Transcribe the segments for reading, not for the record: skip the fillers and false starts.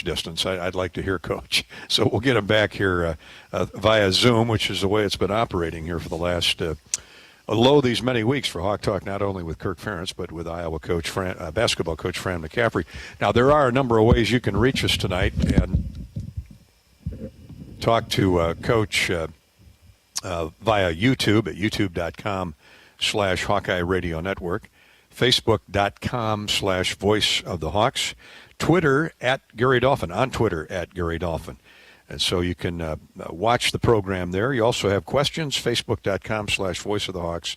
distance. I'd like to hear Coach. So we'll get him back here via Zoom, which is the way it's been operating here for the last these many weeks for Hawk Talk, not only with Kirk Ferentz, but with Iowa coach basketball coach Fran McCaffery. Now, there are a number of ways you can reach us tonight and talk to Coach via YouTube at youtube.com/Hawkeye Radio Network, facebook.com/Voice of the Hawks, Twitter at Gary Dolphin, on Twitter at Gary Dolphin. And so you can watch the program there. You also have questions, facebook.com/Voice of the Hawks,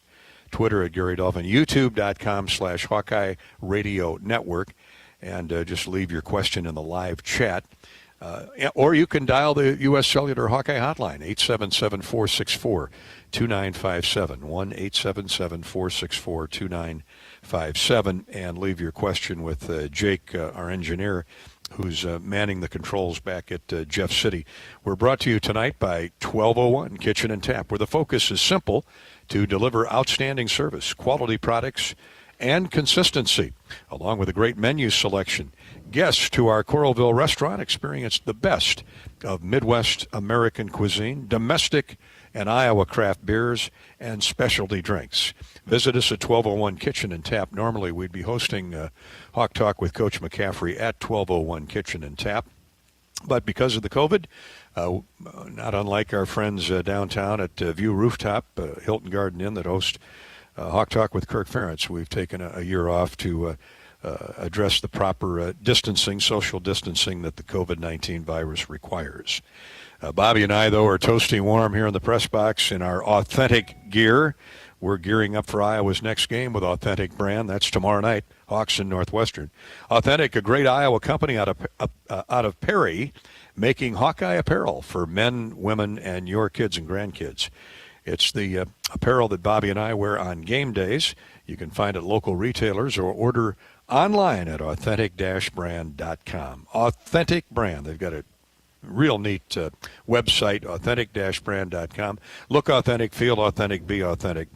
Twitter at Gary Dolphin, youtube.com/Hawkeye Radio Network, and just leave your question in the live chat. Or you can dial the U.S. Cellular Hawkeye hotline, 877-464-2957, 1-877-464-2957, and leave your question with Jake, our engineer, who's manning the controls back at Jeff City. We're brought to you tonight by 1201 Kitchen and Tap, where the focus is simple: to deliver outstanding service, quality products, and consistency, along with a great menu selection. Guests to our Coralville restaurant experience the best of Midwest American cuisine, domestic and Iowa craft beers, and specialty drinks. Visit us at 1201 Kitchen and Tap. Normally we'd be hosting Hawk Talk with Coach McCaffery at 1201 Kitchen and Tap. But because of the COVID, not unlike our friends downtown at View Rooftop, Hilton Garden Inn, that host Hawk Talk with Kirk Ferentz, we've taken a year off to address the proper social distancing that the COVID-19 virus requires. Bobby and I, though, are toasty warm here in the press box in our authentic gear. We're gearing up for Iowa's next game with Authentic Brand. That's tomorrow night, Hawks and Northwestern. Authentic, a great Iowa company out of Perry, making Hawkeye apparel for men, women, and your kids and grandkids. It's the apparel that Bobby and I wear on game days. You can find it at local retailers or order online at authentic-brand.com. Authentic Brand. They've got a real neat website, authentic-brand.com. Look authentic, feel authentic, be authentic.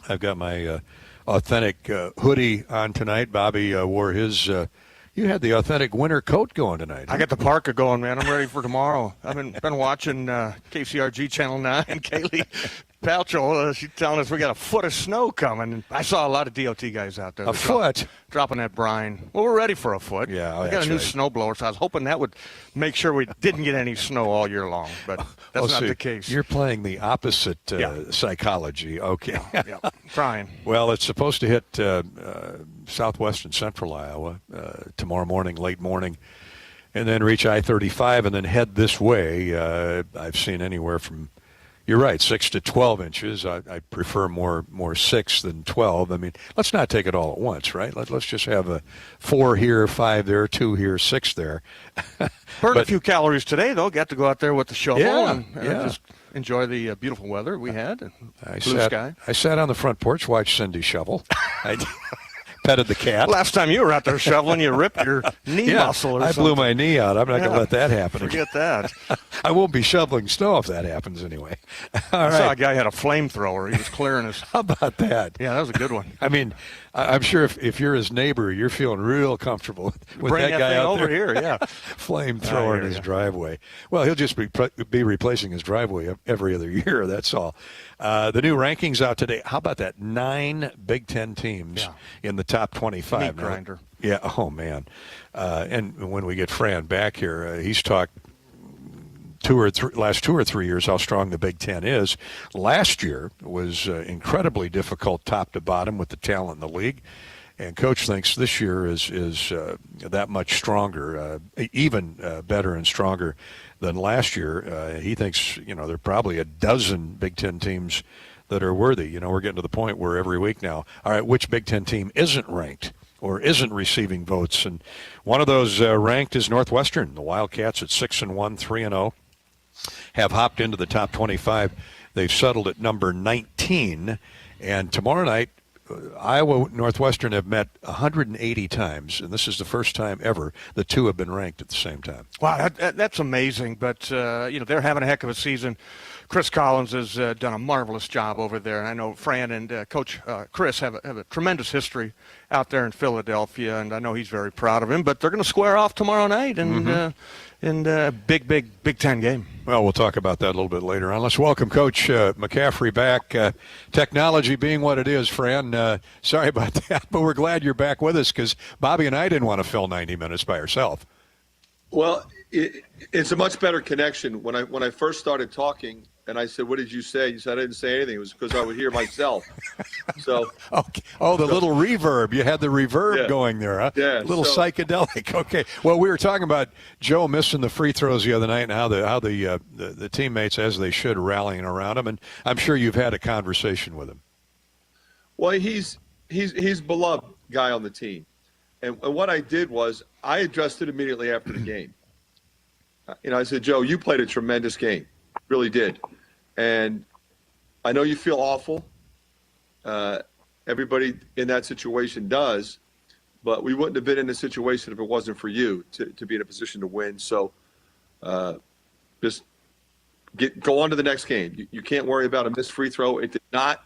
I've got my authentic hoodie on tonight. Bobby wore his. You had the authentic winter coat going tonight. I got the parka going, man. I'm ready for tomorrow. I've been watching KCRG Channel 9. Kaylee Palchel, she's telling us we got a foot of snow coming. I saw a lot of DOT guys out there. A foot? Dropping that brine. Well, we're ready for a foot. Yeah, we got a new snowblower, so I was hoping that would make sure we didn't get any snow all year long, but that's not the case. You're playing the opposite psychology. Okay. Yeah, trying. Well, it's supposed to hit southwest and central Iowa tomorrow morning, late morning, and then reach I-35 and then head this way. I've seen anywhere from, you're right, 6 to 12 inches. I prefer more 6 than 12. I mean, let's not take it all at once, right? Let's just have a 4 here, 5 there, 2 here, 6 there. Burned a few calories today, though. Got to go out there with the shovel and yeah. Just enjoy the beautiful weather we had and blue sky. I sat on the front porch, watched Cindy shovel. I petted the cat. Last time you were out there shoveling, you ripped your knee muscle or something. I blew my knee out. I'm not going to let that happen. Forget that. I won't be shoveling snow if that happens anyway. I saw a guy had a flamethrower. He was clearing his. How about that? Yeah, that was a good one. I mean, I'm sure if you're his neighbor, you're feeling real comfortable with Bring that guy thing out over there. here, yeah. Flamethrower in his driveway. Well, he'll just be replacing his driveway every other year. That's all. The new rankings out today. How about that? 9 Big Ten teams in the top 25. Meat grinder. Yeah. Oh man. And when we get Fran back here, he's talked last 2 or 3 years how strong the Big Ten is. Last year was incredibly difficult top to bottom with the talent in the league. And Coach thinks this year is that much stronger, even better and stronger than last year. He thinks, there are probably a dozen Big Ten teams that are worthy. We're getting to the point where every week now, all right, which Big Ten team isn't ranked or isn't receiving votes? And one of those ranked is Northwestern. The Wildcats at 6-1, 3-0, have hopped into the top 25. They've settled at number 19. And tomorrow night, Iowa Northwestern have met 180 times, and this is the first time ever the two have been ranked at the same time. Wow, that's amazing. But, they're having a heck of a season. Chris Collins has done a marvelous job over there. And I know Fran and Coach Chris have a tremendous history out there in Philadelphia, and I know he's very proud of him. But they're going to square off tomorrow night in a big Big Ten game. Well, we'll talk about that a little bit later on. Let's welcome Coach McCaffery back. Technology being what it is, Fran, sorry about that, but we're glad you're back with us because Bobby and I didn't want to fill 90 minutes by ourselves. Well, it's a much better connection. When I first started talking, and I said, "What did you say?" You said, "I didn't say anything." It was because I would hear myself. So, okay. Oh, the little reverb. You had the reverb going there, huh? Yeah. Little psychedelic. Okay. Well, we were talking about Joe missing the free throws the other night and how the teammates, as they should, rallying around him. And I'm sure you've had a conversation with him. Well, he's beloved guy on the team, and what I did was I addressed it immediately after the game. I said, "Joe, you played a tremendous game, really did, and I know you feel awful. Everybody in that situation does, but we wouldn't have been in this situation if it wasn't for you to be in a position to win. So, just go on to the next game. You can't worry about a missed free throw. It did not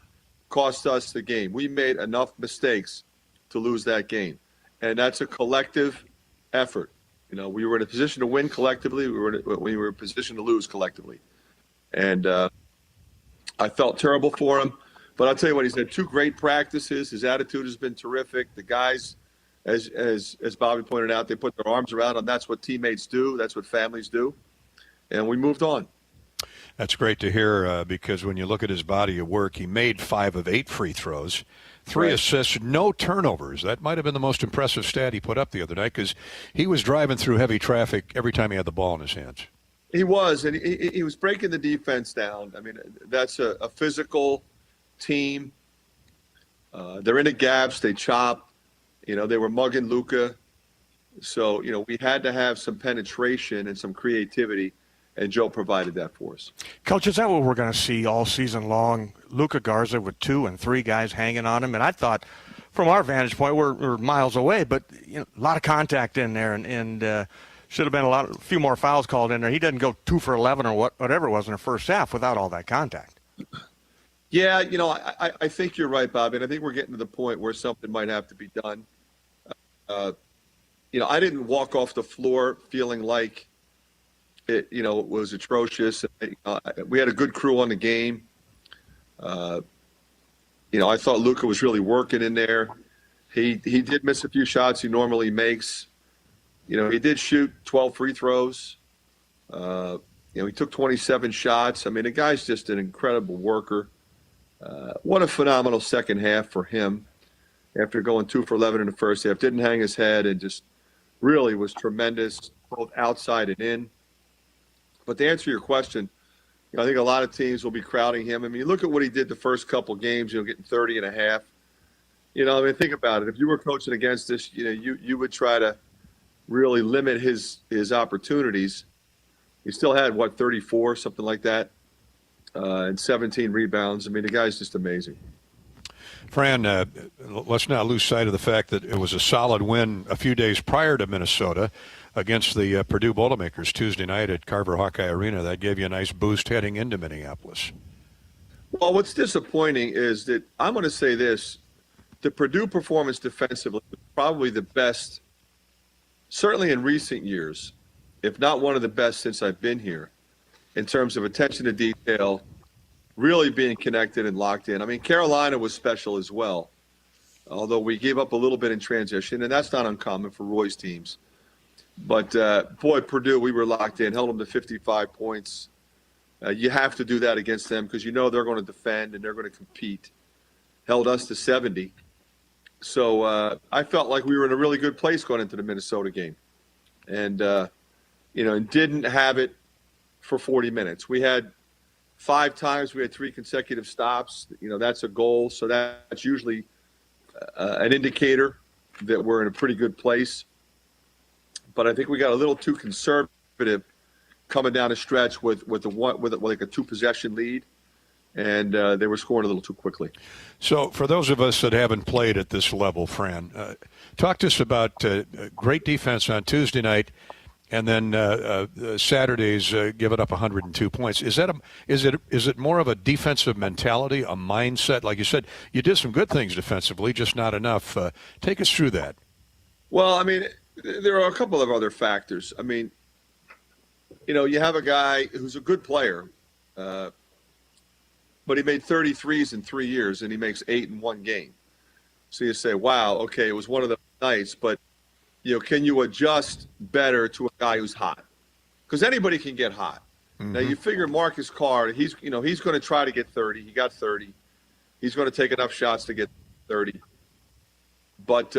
cost us the game. We made enough mistakes to lose that game, and that's a collective effort. We were in a position to win collectively. We were in a position to lose collectively. And I felt terrible for him. But I'll tell you what, he's had two great practices. His attitude has been terrific. The guys, as Bobby pointed out, they put their arms around him. That's what teammates do. That's what families do. And we moved on. That's great to hear because when you look at his body of work, he made 5 of 8 free throws. 3 assists, no turnovers. That might have been the most impressive stat he put up the other night because he was driving through heavy traffic every time he had the ball in his hands. He was, and he was breaking the defense down. I mean, that's a physical team. They're in the gaps. They chop. They were mugging Luka. So, we had to have some penetration and some creativity, and Joe provided that for us. Coach, is that what we're going to see all season long? Luka Garza with 2 and 3 guys hanging on him. And I thought, from our vantage point, we're miles away, but a lot of contact in there, and should have been a few more fouls called in there. He doesn't go 2 for 11 or whatever it was in the first half without all that contact. Yeah, I think you're right, Bob, and I think we're getting to the point where something might have to be done. I didn't walk off the floor feeling like it was atrocious. We had a good crew on the game. I thought Luka was really working in there. He did miss a few shots he normally makes. He did shoot 12 free throws. He took 27 shots. I mean, the guy's just an incredible worker. What a phenomenal second half for him after going 2 for 11 in the first half. Didn't hang his head and just really was tremendous, both outside and in. But to answer your question, I think a lot of teams will be crowding him. I mean, look at what he did the first couple games, getting 30 and a half. Think about it. If you were coaching against this, you would try to really limit his opportunities. He still had, 34, something like that, and 17 rebounds. I mean, the guy's just amazing. Fran, let's not lose sight of the fact that it was a solid win a few days prior to Minnesota against the Purdue Boilermakers Tuesday night at Carver Hawkeye Arena. That gave you a nice boost heading into Minneapolis. Well, what's disappointing is that I'm going to say this. The Purdue performance defensively was probably the best, certainly in recent years, if not one of the best since I've been here, in terms of attention to detail, really being connected and locked in. I mean, Carolina was special as well, although we gave up a little bit in transition, and that's not uncommon for Roy's teams. But, boy, Purdue, we were locked in, held them to 55 points. You have to do that against them because they're going to defend and they're going to compete. Held us to 70. So I felt like we were in a really good place going into the Minnesota game. And, and didn't have it for 40 minutes. We had 5 times we had 3 consecutive stops. That's a goal. So that's usually an indicator that we're in a pretty good place. But I think we got a little too conservative coming down a stretch with like a 2-possession lead. and they were scoring a little too quickly. So for those of us that haven't played at this level, Fran, talk to us about great defense on Tuesday night, and then Saturday's giving up 102 points. Is it more of a defensive mentality, a mindset? Like you said, you did some good things defensively, just not enough. Take us through that. Well, I mean, there are a couple of other factors. I mean, you have a guy who's a good player, but he made 33s in 3 years, and he makes 8 in one game. So you say, wow, okay, it was one of the nights, but can you adjust better to a guy who's hot? Because anybody can get hot. Mm-hmm. Now you figure Marcus Carr, he's going to try to get 30. He got 30. He's going to take enough shots to get 30. But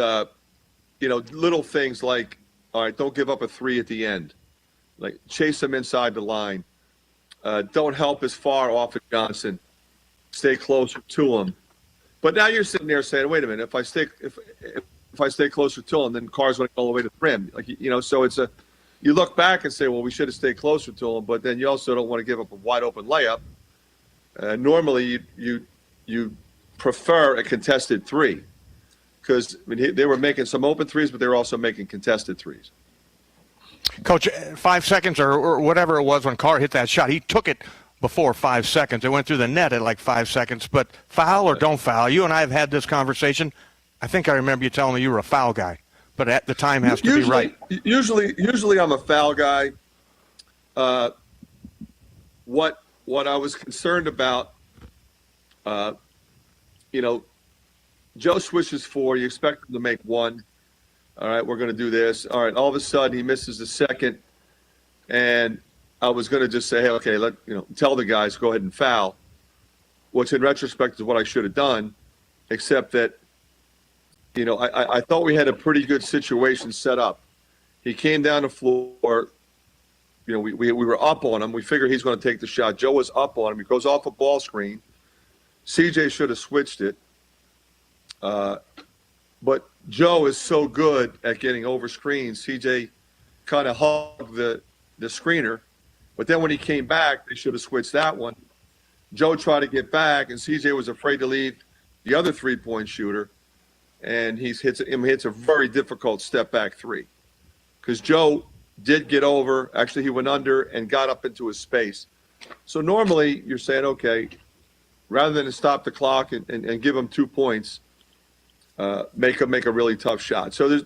little things like, all right, don't give up a 3 at the end. Like chase him inside the line. Don't help as far off at Johnson. Stay closer to him. But now you're sitting there saying, wait a minute, if I stay closer to him, then Carr's going to go all the way to the rim. So it's you look back and say, well, we should have stayed closer to him, but then you also don't want to give up a wide open layup. Normally you prefer a contested 3 because they were making some open 3s, but they were also making contested 3s. Coach, 5 seconds or whatever it was when Carr hit that shot, he took it before 5 seconds. It went through the net at like 5 seconds. But foul or don't foul? You and I have had this conversation. I think I remember you telling me you were a foul guy, but at the time has to be right. Usually I'm a foul guy. What I was concerned about, Joe swishes 4. You expect him to make 1. All right, we're going to do this. All right, all of a sudden he misses the second, and I was going to just say, hey, okay, tell the guys go ahead and foul, which in retrospect is what I should have done, except that, I thought we had a pretty good situation set up. He came down the floor. We were up on him. We figured he's going to take the shot. Joe was up on him. He goes off a ball screen. CJ should have switched it. But Joe is so good at getting over screens. CJ kind of hugged the screener. But then when he came back, they should have switched that one. Joe tried to get back, and CJ was afraid to leave the other three-point shooter. And he hits a very difficult step-back 3. Because Joe did get over. Actually, he went under and got up into his space. So normally you're saying, okay, rather than to stop the clock and give him 2 points, make him make a really tough shot. So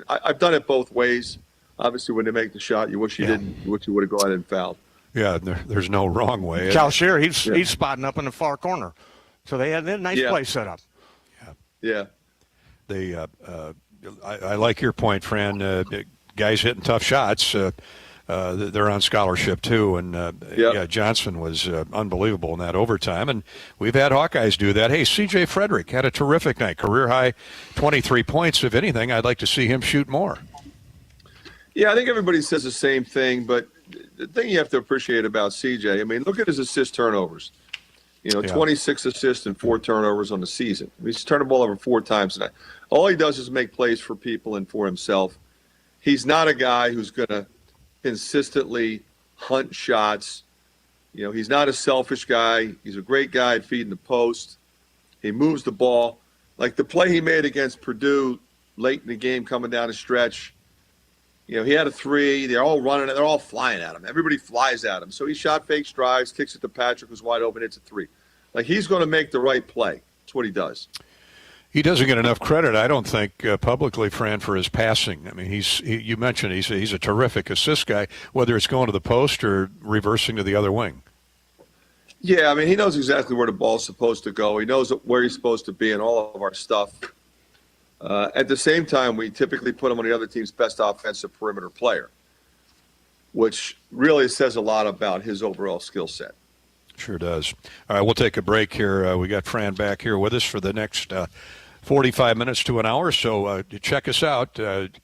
I've done it both ways. Obviously, when they make the shot, you wish you didn't. You wish you would have gone ahead and fouled. Yeah, there's no wrong way. Cal Shearer, he's spotting up in the far corner. So they had a nice play set up. Yeah. I like your point, Fran. Guys hitting tough shots. They're on scholarship too, and Johnson was unbelievable in that overtime. And we've had Hawkeyes do that. Hey, C.J. Frederick had a terrific night, career high 23 points. If anything, I'd like to see him shoot more. Yeah, I think everybody says the same thing, but the thing you have to appreciate about C.J., I mean, look at his assist turnovers. 26 assists and 4 turnovers on the season. He's turned the ball over 4 times tonight. All he does is make plays for people and for himself. He's not a guy who's going to consistently hunt shots. He's not a selfish guy. He's a great guy at feeding the post. He moves the ball. Like the play he made against Purdue late in the game coming down the stretch, he had a 3. They're all running. They're all flying at him. Everybody flies at him. So he shot fake strides, kicks it to Patrick, who's wide open, hits a 3. Like he's going to make the right play. That's what he does. He doesn't get enough credit, I don't think, publicly, Fran, for his passing. I mean, you mentioned he's a terrific assist guy, whether it's going to the post or reversing to the other wing. Yeah, I mean, he knows exactly where the ball's supposed to go. He knows where he's supposed to be in all of our stuff. At the same time, we typically put him on the other team's best offensive perimeter player, which really says a lot about his overall skill set. Sure does. All right, we'll take a break here. We got Fran back here with us for the next 45 minutes to an hour. So check us out.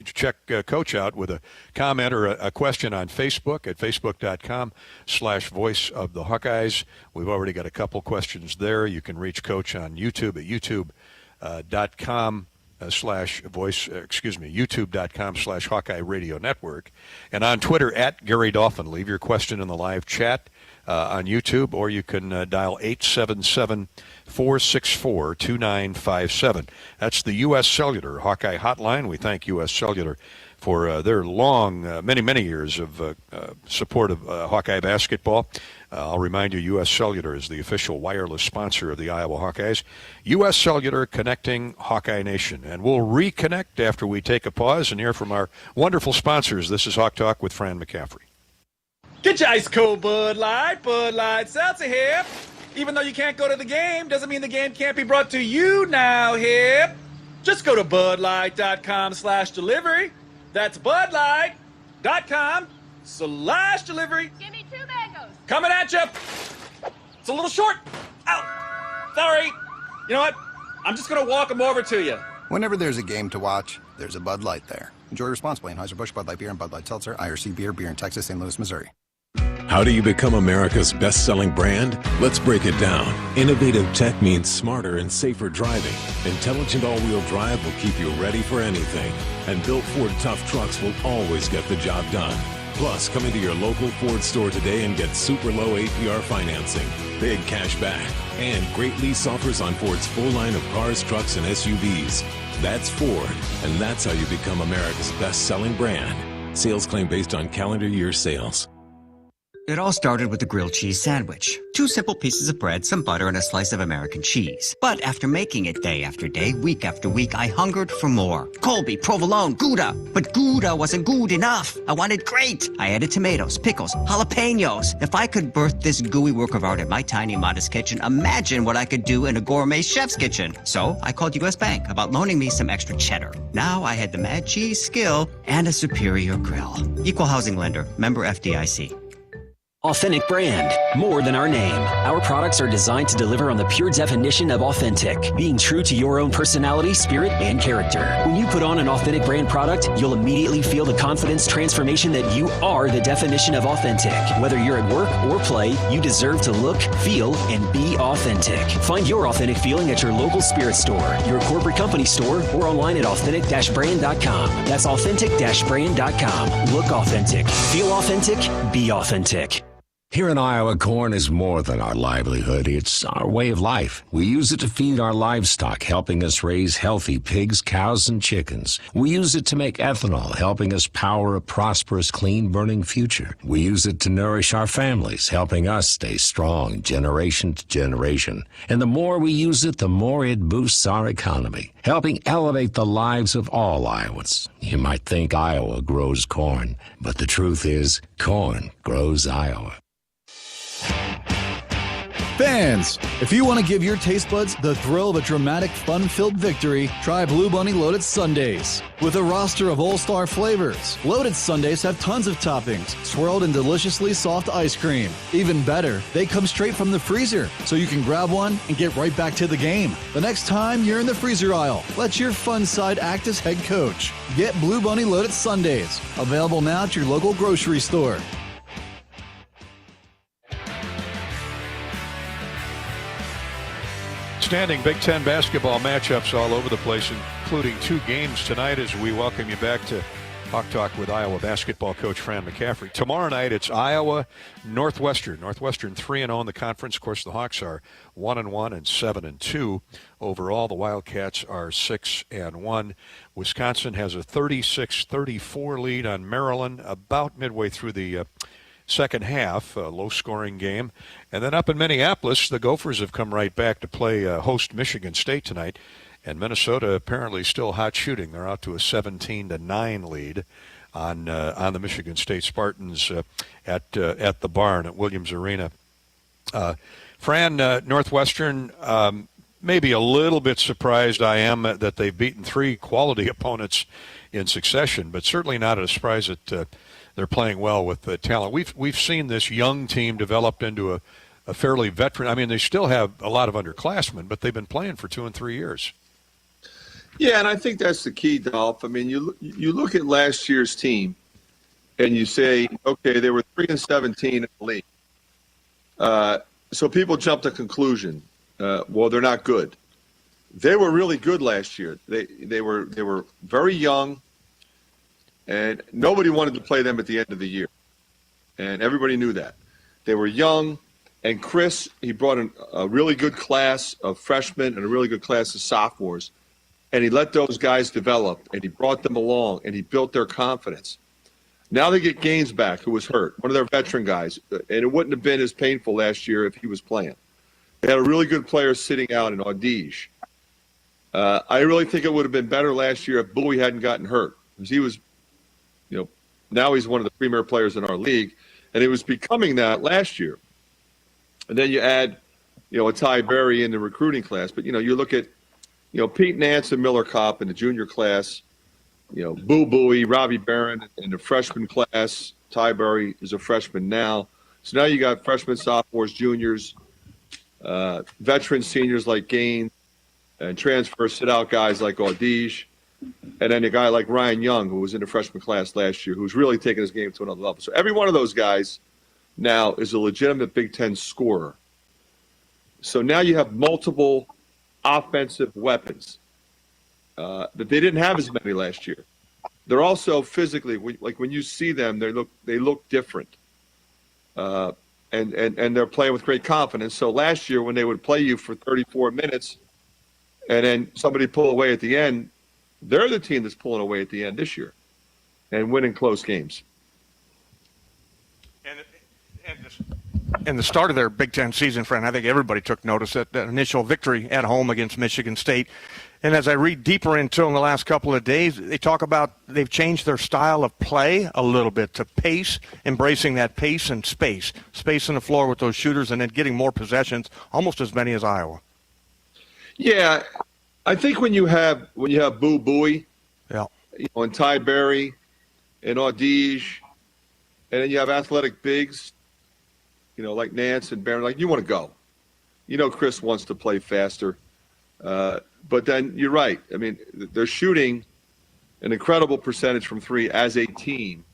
Check Coach out with a comment or a question on Facebook at facebook.com/Voice of the Hawkeyes. We've already got a couple questions there. You can reach Coach on YouTube at youtube.com. youtube.com/Hawkeye Radio Network, and on Twitter at Gary Dolphin. Leave your question in the live chat. on YouTube, or you can dial 877-464-2957. That's the U.S. Cellular Hawkeye Hotline. We thank U.S. Cellular for their long, many years of support of Hawkeye basketball. I'll remind you, U.S. Cellular is the official wireless sponsor of the Iowa Hawkeyes. U.S. Cellular, connecting Hawkeye Nation. And we'll reconnect after we take a pause and hear from our wonderful sponsors. This is Hawk Talk with Fran McCaffery. Get your ice cold Bud Light Seltzer here. Even though you can't go to the game, doesn't mean the game can't be brought to you now here. Just go to budlight.com/delivery. That's budlight.com/delivery. Give me 2 mangoes. Coming at you. It's a little short. Ow. Sorry. You know what? I'm just going to walk them over to you. Whenever there's a game to watch, there's a Bud Light there. Enjoy responsibly. Anheuser-Busch, Bud Light Beer, and Bud Light Seltzer. IRC Beer in Texas, St. Louis, Missouri. How do you become America's best-selling brand? Let's break it down. Innovative tech means smarter and safer driving. Intelligent all-wheel drive will keep you ready for anything. And built Ford tough trucks will always get the job done. Plus, come into your local Ford store today and get super low APR financing, big cash back, and great lease offers on Ford's full line of cars, trucks, and SUVs. That's Ford, and that's how you become America's best-selling brand. Sales claim based on calendar year sales. It all started with a grilled cheese sandwich. 2 simple pieces of bread, some butter, and a slice of American cheese. But after making it day after day, week after week, I hungered for more. Colby, provolone, Gouda. But Gouda wasn't good enough. I wanted great. I added tomatoes, pickles, jalapenos. If I could birth this gooey work of art in my tiny, modest kitchen, imagine what I could do in a gourmet chef's kitchen. So I called U.S. Bank about loaning me some extra cheddar. Now I had the mad cheese skill and a superior grill. Equal housing lender, member FDIC. Authentic brand, more than our name. Our products are designed to deliver on the pure definition of authentic, being true to your own personality, spirit, and character. When you put on an authentic brand product, you'll immediately feel the confidence transformation that you are the definition of authentic. Whether you're at work or play, you deserve to look, feel, and be authentic. Find your authentic feeling at your local spirit store, your corporate company store, or online at authentic-brand.com. That's authentic-brand.com. Look authentic, feel authentic, be authentic. Here in Iowa, corn is more than our livelihood. It's our way of life. We use it to feed our livestock, helping us raise healthy pigs, cows, and chickens. We use it to make ethanol, helping us power a prosperous, clean-burning future. We use it to nourish our families, helping us stay strong generation to generation. And the more we use it, the more it boosts our economy, helping elevate the lives of all Iowans. You might think Iowa grows corn, but the truth is, corn grows Iowa. Fans, if you want to give your taste buds the thrill of a dramatic, fun-filled victory, try Blue Bunny Loaded Sundaes. With a roster of all-star flavors, Loaded Sundaes have tons of toppings, swirled in deliciously soft ice cream. Even better, they come straight from the freezer, so you can grab one and get right back to the game. The next time you're in the freezer aisle, let your fun side act as head coach. Get Blue Bunny Loaded Sundaes, available now at your local grocery store. Standing Big Ten basketball matchups all over the place, including 2 games tonight as we welcome you back to Hawk Talk with Iowa basketball coach Fran McCaffery. Tomorrow night it's Iowa Northwestern. Northwestern 3-0 in the conference. Of course, the Hawks are 1-1 and 7-2 overall. The Wildcats are 6-1. Wisconsin has a 36-34 lead on Maryland about midway through the second half, a low-scoring game. And then up in Minneapolis, the Gophers have come right back to play host Michigan State tonight. And Minnesota apparently still hot shooting. They're out to a 17-9 lead on the Michigan State Spartans at the Barn at Williams Arena. Fran, Northwestern, maybe a little bit surprised I am that they've beaten 3 quality opponents in succession, but certainly not a surprise that they're playing well with the talent. We've seen this young team developed into a fairly veteran. I mean, they still have a lot of underclassmen, but they've been playing for 2 and 3 years. Yeah, and I think that's the key, Dolph. I mean, you look at last year's team, and you say, okay, they were 3-17 in the league. So people jump to conclusion, well, they're not good. They were really good last year. They were very young, and nobody wanted to play them at the end of the year, and everybody knew that. They were young. And Chris, he brought in a really good class of freshmen and a really good class of sophomores. And he let those guys develop, and he brought them along, and he built their confidence. Now they get Gaines back, who was hurt, one of their veteran guys. And it wouldn't have been as painful last year if he was playing. They had a really good player sitting out in Audige. I really think it would have been better last year if Bowie hadn't gotten hurt. Because he was, now he's one of the premier players in our league, and he was becoming that last year. And then you add, a Ty Berry in the recruiting class. But, you look at, Pete Nance and Miller Kopp in the junior class, Boo Bowie, Robbie Barron in the freshman class. Ty Berry is a freshman now. So now you got freshmen, sophomores, juniors, veteran seniors like Gaines, and transfer sit-out guys like Audige, and then a guy like Ryan Young, who was in the freshman class last year, who's really taken his game to another level. So every one of those guys now is a legitimate Big Ten scorer. So now you have multiple offensive weapons that they didn't have as many last year. They're also physically, like when you see them, they look different, and they're playing with great confidence. So last year when they would play you for 34 minutes, and then somebody pull away at the end, they're the team that's pulling away at the end this year and winning close games. And the start of their Big Ten season, Fran, I think everybody took notice at that initial victory at home against Michigan State. And as I read deeper into them the last couple of days, they talk about they've changed their style of play a little bit to pace, embracing that pace and space in the floor with those shooters, and then getting more possessions, almost as many as Iowa. Yeah, I think when you have Boo Bowie, yeah, and Ty Berry, and Audige, and then you have athletic bigs, like Nance and Barron, like you want to go. Chris wants to play faster. But then you're right. I mean, they're shooting an incredible percentage from three as a team.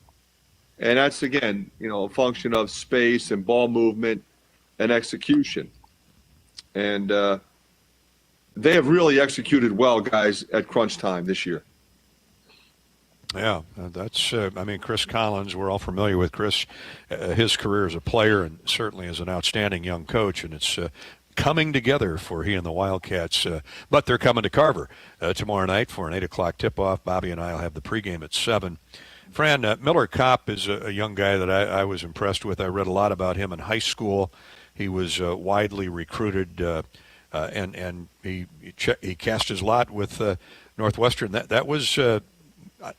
And that's, again, a function of space and ball movement and execution. And they have really executed well, guys, at crunch time this year. Yeah, that's, Chris Collins, we're all familiar with Chris, his career as a player and certainly as an outstanding young coach, and it's coming together for he and the Wildcats. But they're coming to Carver tomorrow night for an 8 o'clock tip-off. Bobby and I will have the pregame at 7. Fran, Miller Kopp is a young guy that I was impressed with. I read a lot about him in high school. He was widely recruited, and he cast his lot with Northwestern. That was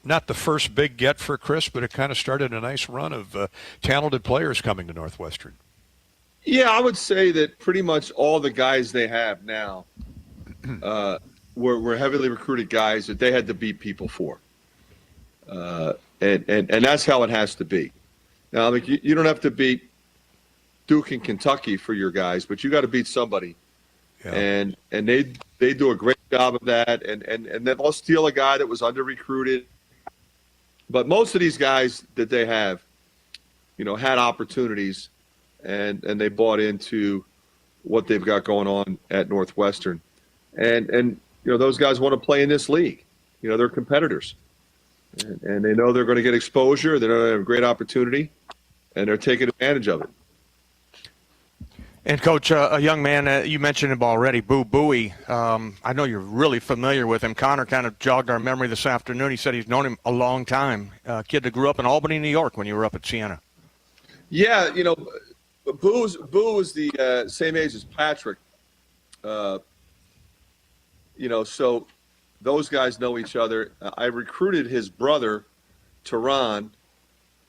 not the first big get for Chris, but it kind of started a nice run of talented players coming to Northwestern. Yeah, I would say that pretty much all the guys they have now were heavily recruited guys that they had to beat people for. And that's how it has to be. Now, like you don't have to beat Duke and Kentucky for your guys, but you got to beat somebody. Yeah. And they do a great job of that. And they'll steal a guy that was under-recruited. But most of these guys that they have, had opportunities, and they bought into what they've got going on at Northwestern. And those guys want to play in this league. They're competitors. And they know they're going to get exposure. They know they have a great opportunity, and they're taking advantage of it. And, Coach, a young man, you mentioned him already, Boo Bowie. I know you're really familiar with him. Connor kind of jogged our memory this afternoon. He said he's known him a long time. A kid that grew up in Albany, New York when you were up at Siena. Yeah, Boo was the same age as Patrick. So those guys know each other. I recruited his brother, Tehran,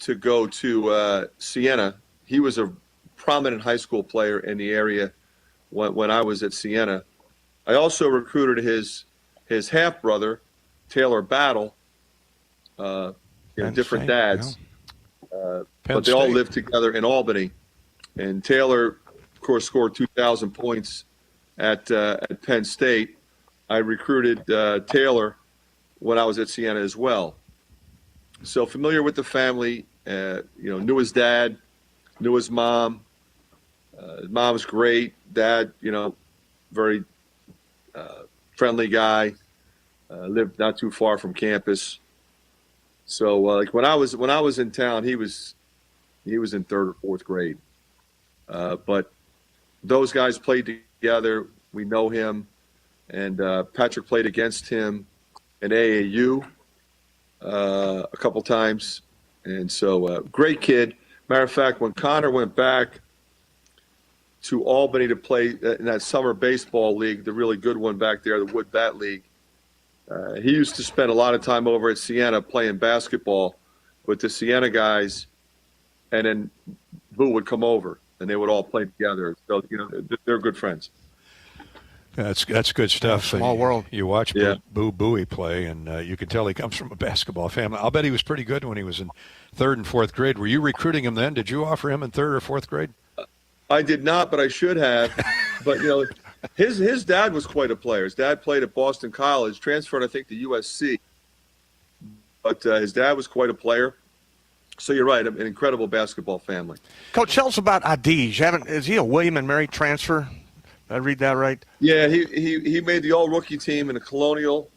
to go to Siena. He was a prominent high school player in the area when I was at Siena. I also recruited his half-brother, Taylor Battle, different dads. Yeah. But they all lived together in Albany. And Taylor, of course, scored 2,000 points at Penn State. I recruited Taylor when I was at Siena as well. So familiar with the family, knew his dad, knew his mom. His mom's great. Dad, very friendly guy. Lived not too far from campus. So when I was in town, he was in third or fourth grade. But those guys played together. We know him. And Patrick played against him in AAU a couple times. And so great kid. Matter of fact, when Connor went back to Albany to play in that summer baseball league, the really good one back there, the Wood Bat League, he used to spend a lot of time over at Siena playing basketball with the Siena guys, and then Boo would come over, and they would all play together. So, they're good friends. That's good stuff. Small world. You watch Boo Bowie play, and you can tell he comes from a basketball family. I'll bet he was pretty good when he was in 3rd and 4th grade. Were you recruiting him then? Did you offer him in 3rd or 4th grade? I did not, but I should have. But, his dad was quite a player. His dad played at Boston College, transferred, I think, to USC. But his dad was quite a player. So you're right, an incredible basketball family. Coach, tell us about Adij. Is he a William and Mary transfer? Did I read that right? Yeah, he made the all-rookie team in the Colonial.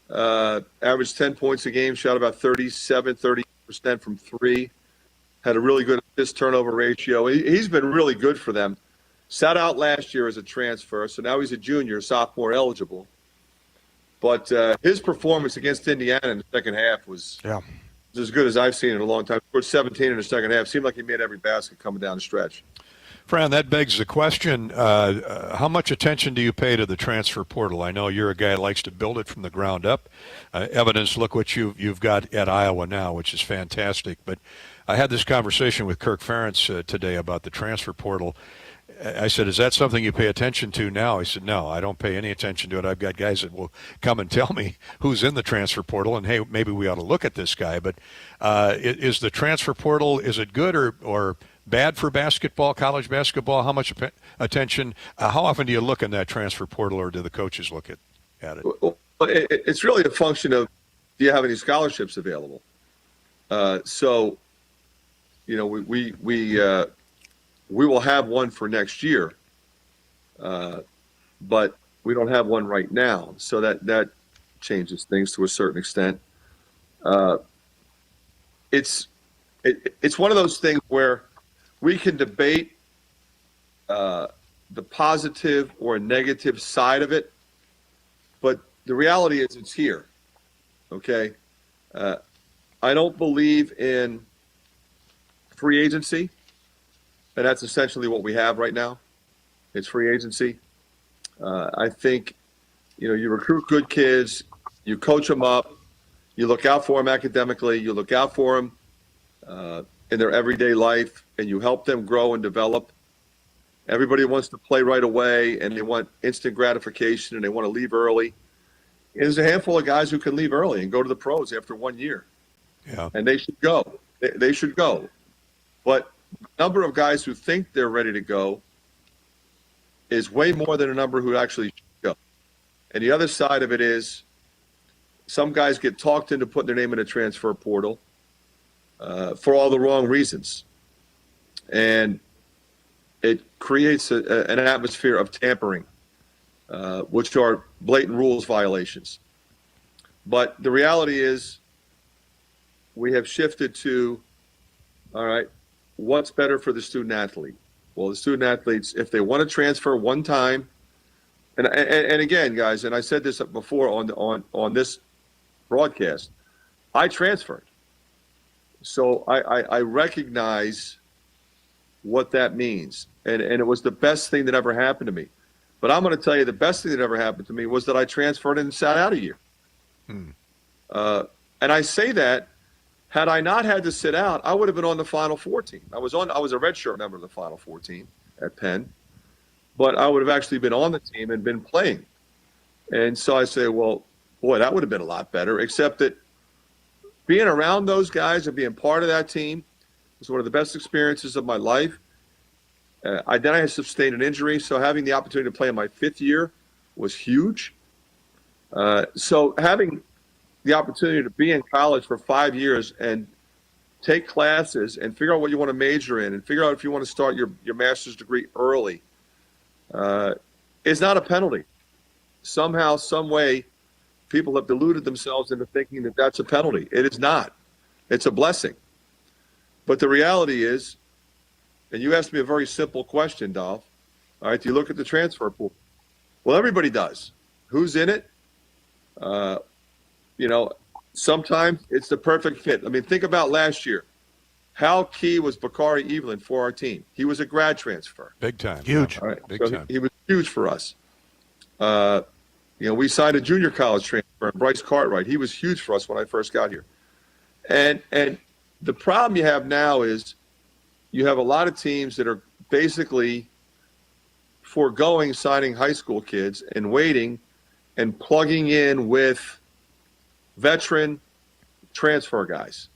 Averaged 10 points a game, shot about 30% from three. Had a really good assist-turnover ratio. He's been really good for them. Sat out last year as a transfer, so now he's a junior, sophomore eligible. But his performance against Indiana in the second half was as good as I've seen in a long time. He scored 17 in the second half. Seemed like he made every basket coming down the stretch. Fran, that begs the question, how much attention do you pay to the transfer portal? I know you're a guy that likes to build it from the ground up. Evidence, look what you've got at Iowa now, which is fantastic. But I had this conversation with Kirk Ferentz today about the transfer portal. I said, is that something you pay attention to now? He said, no, I don't pay any attention to it. I've got guys that will come and tell me who's in the transfer portal, and, hey, maybe we ought to look at this guy. But is the transfer portal, is it good or bad for basketball, college basketball? How much attention, how often do you look in that transfer portal, or do the coaches look at it? Well, it's really a function of, do you have any scholarships available? So, we will have one for next year, but we don't have one right now. So that changes things to a certain extent. It's one of those things where we can debate the positive or negative side of it, but the reality is it's here. Okay, I don't believe in free agency. And that's essentially what we have right now. It's free agency. I think, you recruit good kids, you coach them up, you look out for them academically, you look out for them in their everyday life, and you help them grow and develop. Everybody wants to play right away, and they want instant gratification, and they want to leave early. And there's a handful of guys who can leave early and go to the pros after 1 year. Yeah. And they should go. They should go. But the number of guys who think they're ready to go is way more than a number who actually should go. And the other side of it is some guys get talked into putting their name in a transfer portal for all the wrong reasons. And it creates an atmosphere of tampering, which are blatant rules violations. But the reality is we have shifted to, all right, what's better for the student athlete? Well, the student athletes, if they want to transfer one time, and again, guys, and I said this before on this broadcast, I transferred. So I recognize what that means. And it was the best thing that ever happened to me. But I'm going to tell you the best thing that ever happened to me was that I transferred and sat out a year. And I say that, had I not had to sit out, I would have been on the Final Four team. I was a redshirt member of the Final Four team at Penn, but I would have actually been on the team and been playing. And so I say, well, boy, that would have been a lot better, except that being around those guys and being part of that team was one of the best experiences of my life. Then I had sustained an injury, so having the opportunity to play in my 5th year was huge. So having the opportunity to be in college for 5 years and take classes and figure out what you want to major in and figure out if you want to start your master's degree early is not a penalty. Somehow, some way, people have deluded themselves into thinking that that's a penalty. It is not. It's a blessing. But the reality is and you asked me a very simple question, Dolph. All right, do you look at the transfer pool? Well, everybody does. Who's in it? Sometimes it's the perfect fit. I mean, think about last year. How key was Bakari Evelyn for our team? He was a grad transfer. Big time. Huge. All right. Big So time. he was huge for us. We signed a junior college transfer, Bryce Cartwright. He was huge for us when I first got here. And the problem you have now is you have a lot of teams that are basically foregoing signing high school kids and waiting and plugging in with veteran transfer guys.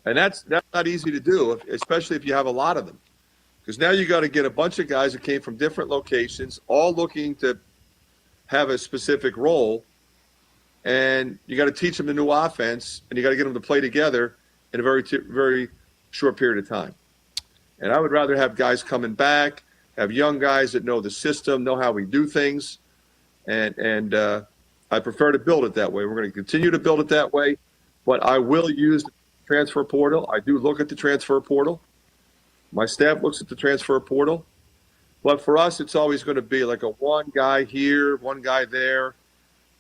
And that's not easy to do, especially if you have a lot of them. Because now you got to get a bunch of guys that came from different locations, all looking to have a specific role. And you got to teach them the new offense, and you got to get them to play together in a very short period of time. And I would rather have guys coming back, have young guys that know the system, know how we do things. And I prefer to build it that way. We're going to continue to build it that way, but I will use the transfer portal. I do look at the transfer portal. My staff looks at the transfer portal. But for us, it's always going to be like a one guy here, one guy there.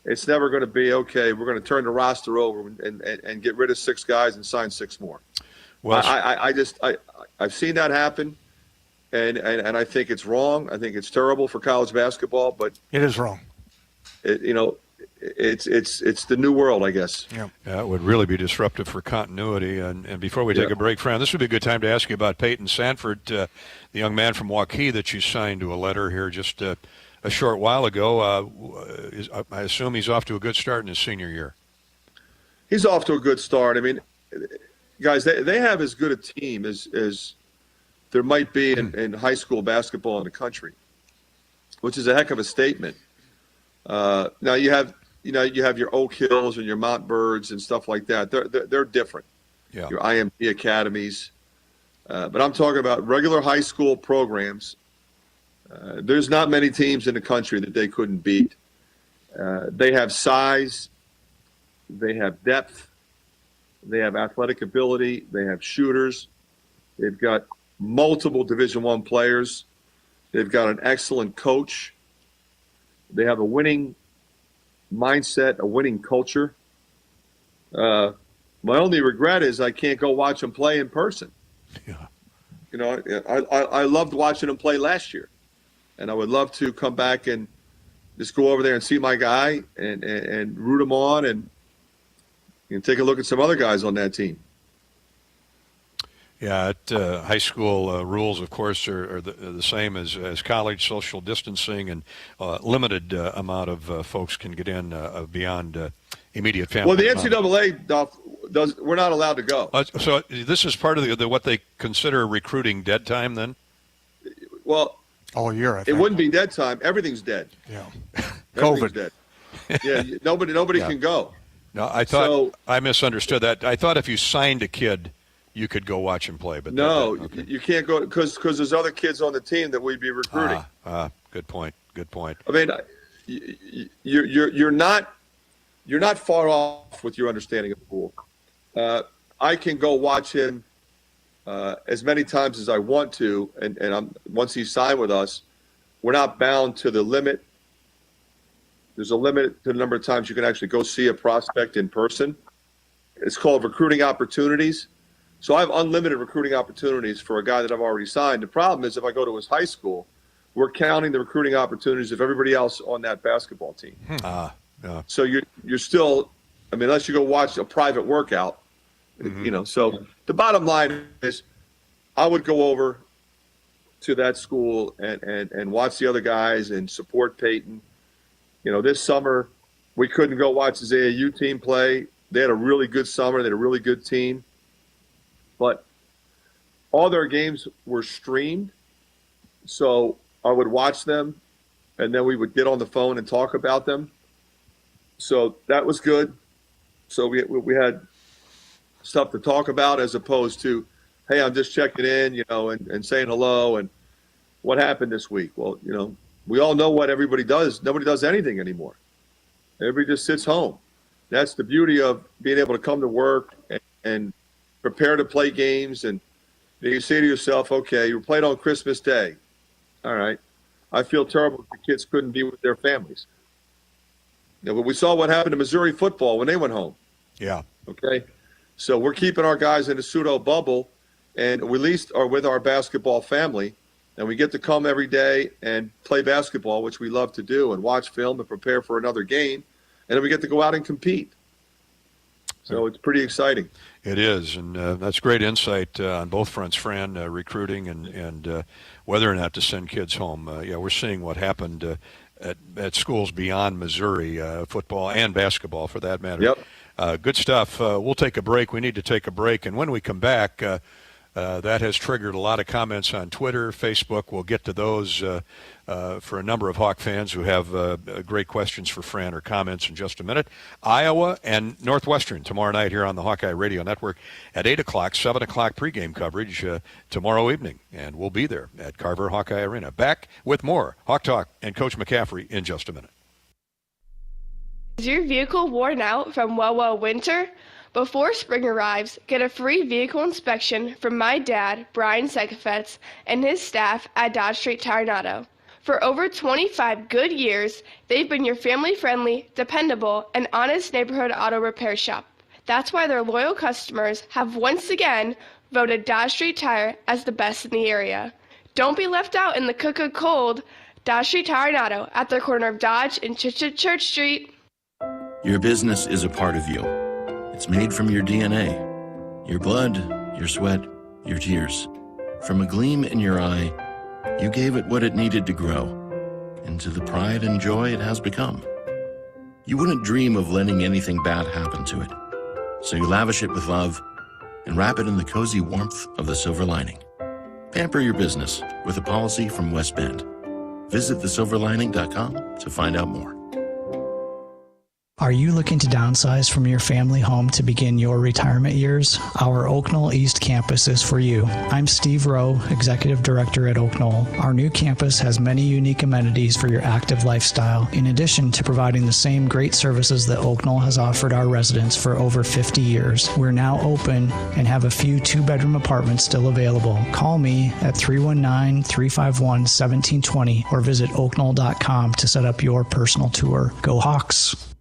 It's never going to be, okay, we're going to turn the roster over and get rid of 6 guys and sign 6 more. Well, I've seen that happen, and I think it's wrong. I think it's terrible for college basketball, but it is wrong. It's the new world, I guess. Yeah. It would really be disruptive for continuity. And before we take a break, Fran, this would be a good time to ask you about Peyton Sanford, the young man from Waukee that you signed to a letter here just a short while ago. I assume he's off to a good start in his senior year. He's off to a good start. I mean, guys, they have as good a team as there might be in high school basketball in the country, which is a heck of a statement. Now you have your Oak Hills and your Montbirds and stuff like that. They're different. Yeah. Your IMG academies, but I'm talking about regular high school programs. There's not many teams in the country that they couldn't beat. They have size, they have depth, they have athletic ability, they have shooters. They've got multiple Division I players. They've got an excellent coach. They have a winning mindset, a winning culture. My only regret is I can't go watch them play in person. Yeah. I loved watching them play last year, and I would love to come back and just go over there and see my guy and root him on and take a look at some other guys on that team. Yeah, high school rules, of course, are the same as college. Social distancing and limited amount of folks can get in beyond immediate family. Well, the NCAA we're not allowed to go. So this is part of the what they consider recruiting dead time, then? Well, all year. I think it wouldn't be dead time. Everything's dead. Yeah, Everything's COVID. Dead. Yeah, nobody Yeah. can go. No, I thought I misunderstood that. I thought if you signed a kid, you could go watch him play, but no, okay. you can't go because there's other kids on the team that we'd be recruiting. Good point. Good point. I mean, you're not far off with your understanding of the rule. I can go watch him as many times as I want to, and once he's signed with us, we're not bound to the limit. There's a limit to the number of times you can actually go see a prospect in person. It's called recruiting opportunities. So I have unlimited recruiting opportunities for a guy that I've already signed. The problem is if I go to his high school, we're counting the recruiting opportunities of everybody else on that basketball team. Yeah. So you're still, I mean, unless you go watch a private workout, So the bottom line is I would go over to that school and watch the other guys and support Peyton. This summer we couldn't go watch his AAU team play. They had a really good summer. They had a really good team. But all their games were streamed, so I would watch them, and then we would get on the phone and talk about them. So that was good. So we had stuff to talk about as opposed to, hey, I'm just checking in, and saying hello and what happened this week. Well, we all know what everybody does. Nobody does anything anymore. Everybody just sits home. That's the beauty of being able to come to work and prepare to play games and You say to yourself, okay, you played on Christmas Day. All right. I feel terrible if the kids couldn't be with their families. But we saw what happened to Missouri football when they went home. Yeah. Okay. So we're keeping our guys in a pseudo bubble, and we at least are with our basketball family, and we get to come every day and play basketball, which we love to do, and watch film and prepare for another game, and then we get to go out and compete. So it's pretty exciting. It is, and that's great insight on both fronts, Fran, recruiting and whether or not to send kids home. We're seeing what happened at schools beyond Missouri, football and basketball for that matter. Yep. Good stuff. We'll take a break. We need to take a break, and when we come back, that has triggered a lot of comments on Twitter, Facebook. We'll get to those for a number of Hawk fans who have great questions for Fran or comments in just a minute. Iowa and Northwestern tomorrow night here on the Hawkeye Radio Network at 8 o'clock, 7 o'clock pregame coverage tomorrow evening. And we'll be there at Carver Hawkeye Arena. Back with more Hawk Talk and Coach McCaffery in just a minute. Is your vehicle worn out from winter? Before spring arrives, get a free vehicle inspection from my dad, Brian Sekafetz, and his staff at Dodge Street Tire and Auto. For over 25 good years, they've been your family-friendly, dependable, and honest neighborhood auto repair shop. That's why their loyal customers have once again voted Dodge Street Tire as the best in the area. Don't be left out in the cold. Dodge Street Tire and Auto at the corner of Dodge and Church Street. Your business is a part of you. It's made from your DNA, your blood, your sweat, your tears. From a gleam in your eye, you gave it what it needed to grow, into the pride and joy it has become. You wouldn't dream of letting anything bad happen to it, so you lavish it with love and wrap it in the cozy warmth of the silver lining. Pamper your business with a policy from West Bend. Visit thesilverlining.com to find out more. Are you looking to downsize from your family home to begin your retirement years? Our Oak Knoll East campus is for you. I'm Steve Rowe, Executive Director at Oak Knoll. Our new campus has many unique amenities for your active lifestyle, in addition to providing the same great services that Oak Knoll has offered our residents for over 50 years. We're now open and have a few two-bedroom apartments still available. Call me at 319-351-1720 or visit oakknoll.com to set up your personal tour. Go Hawks!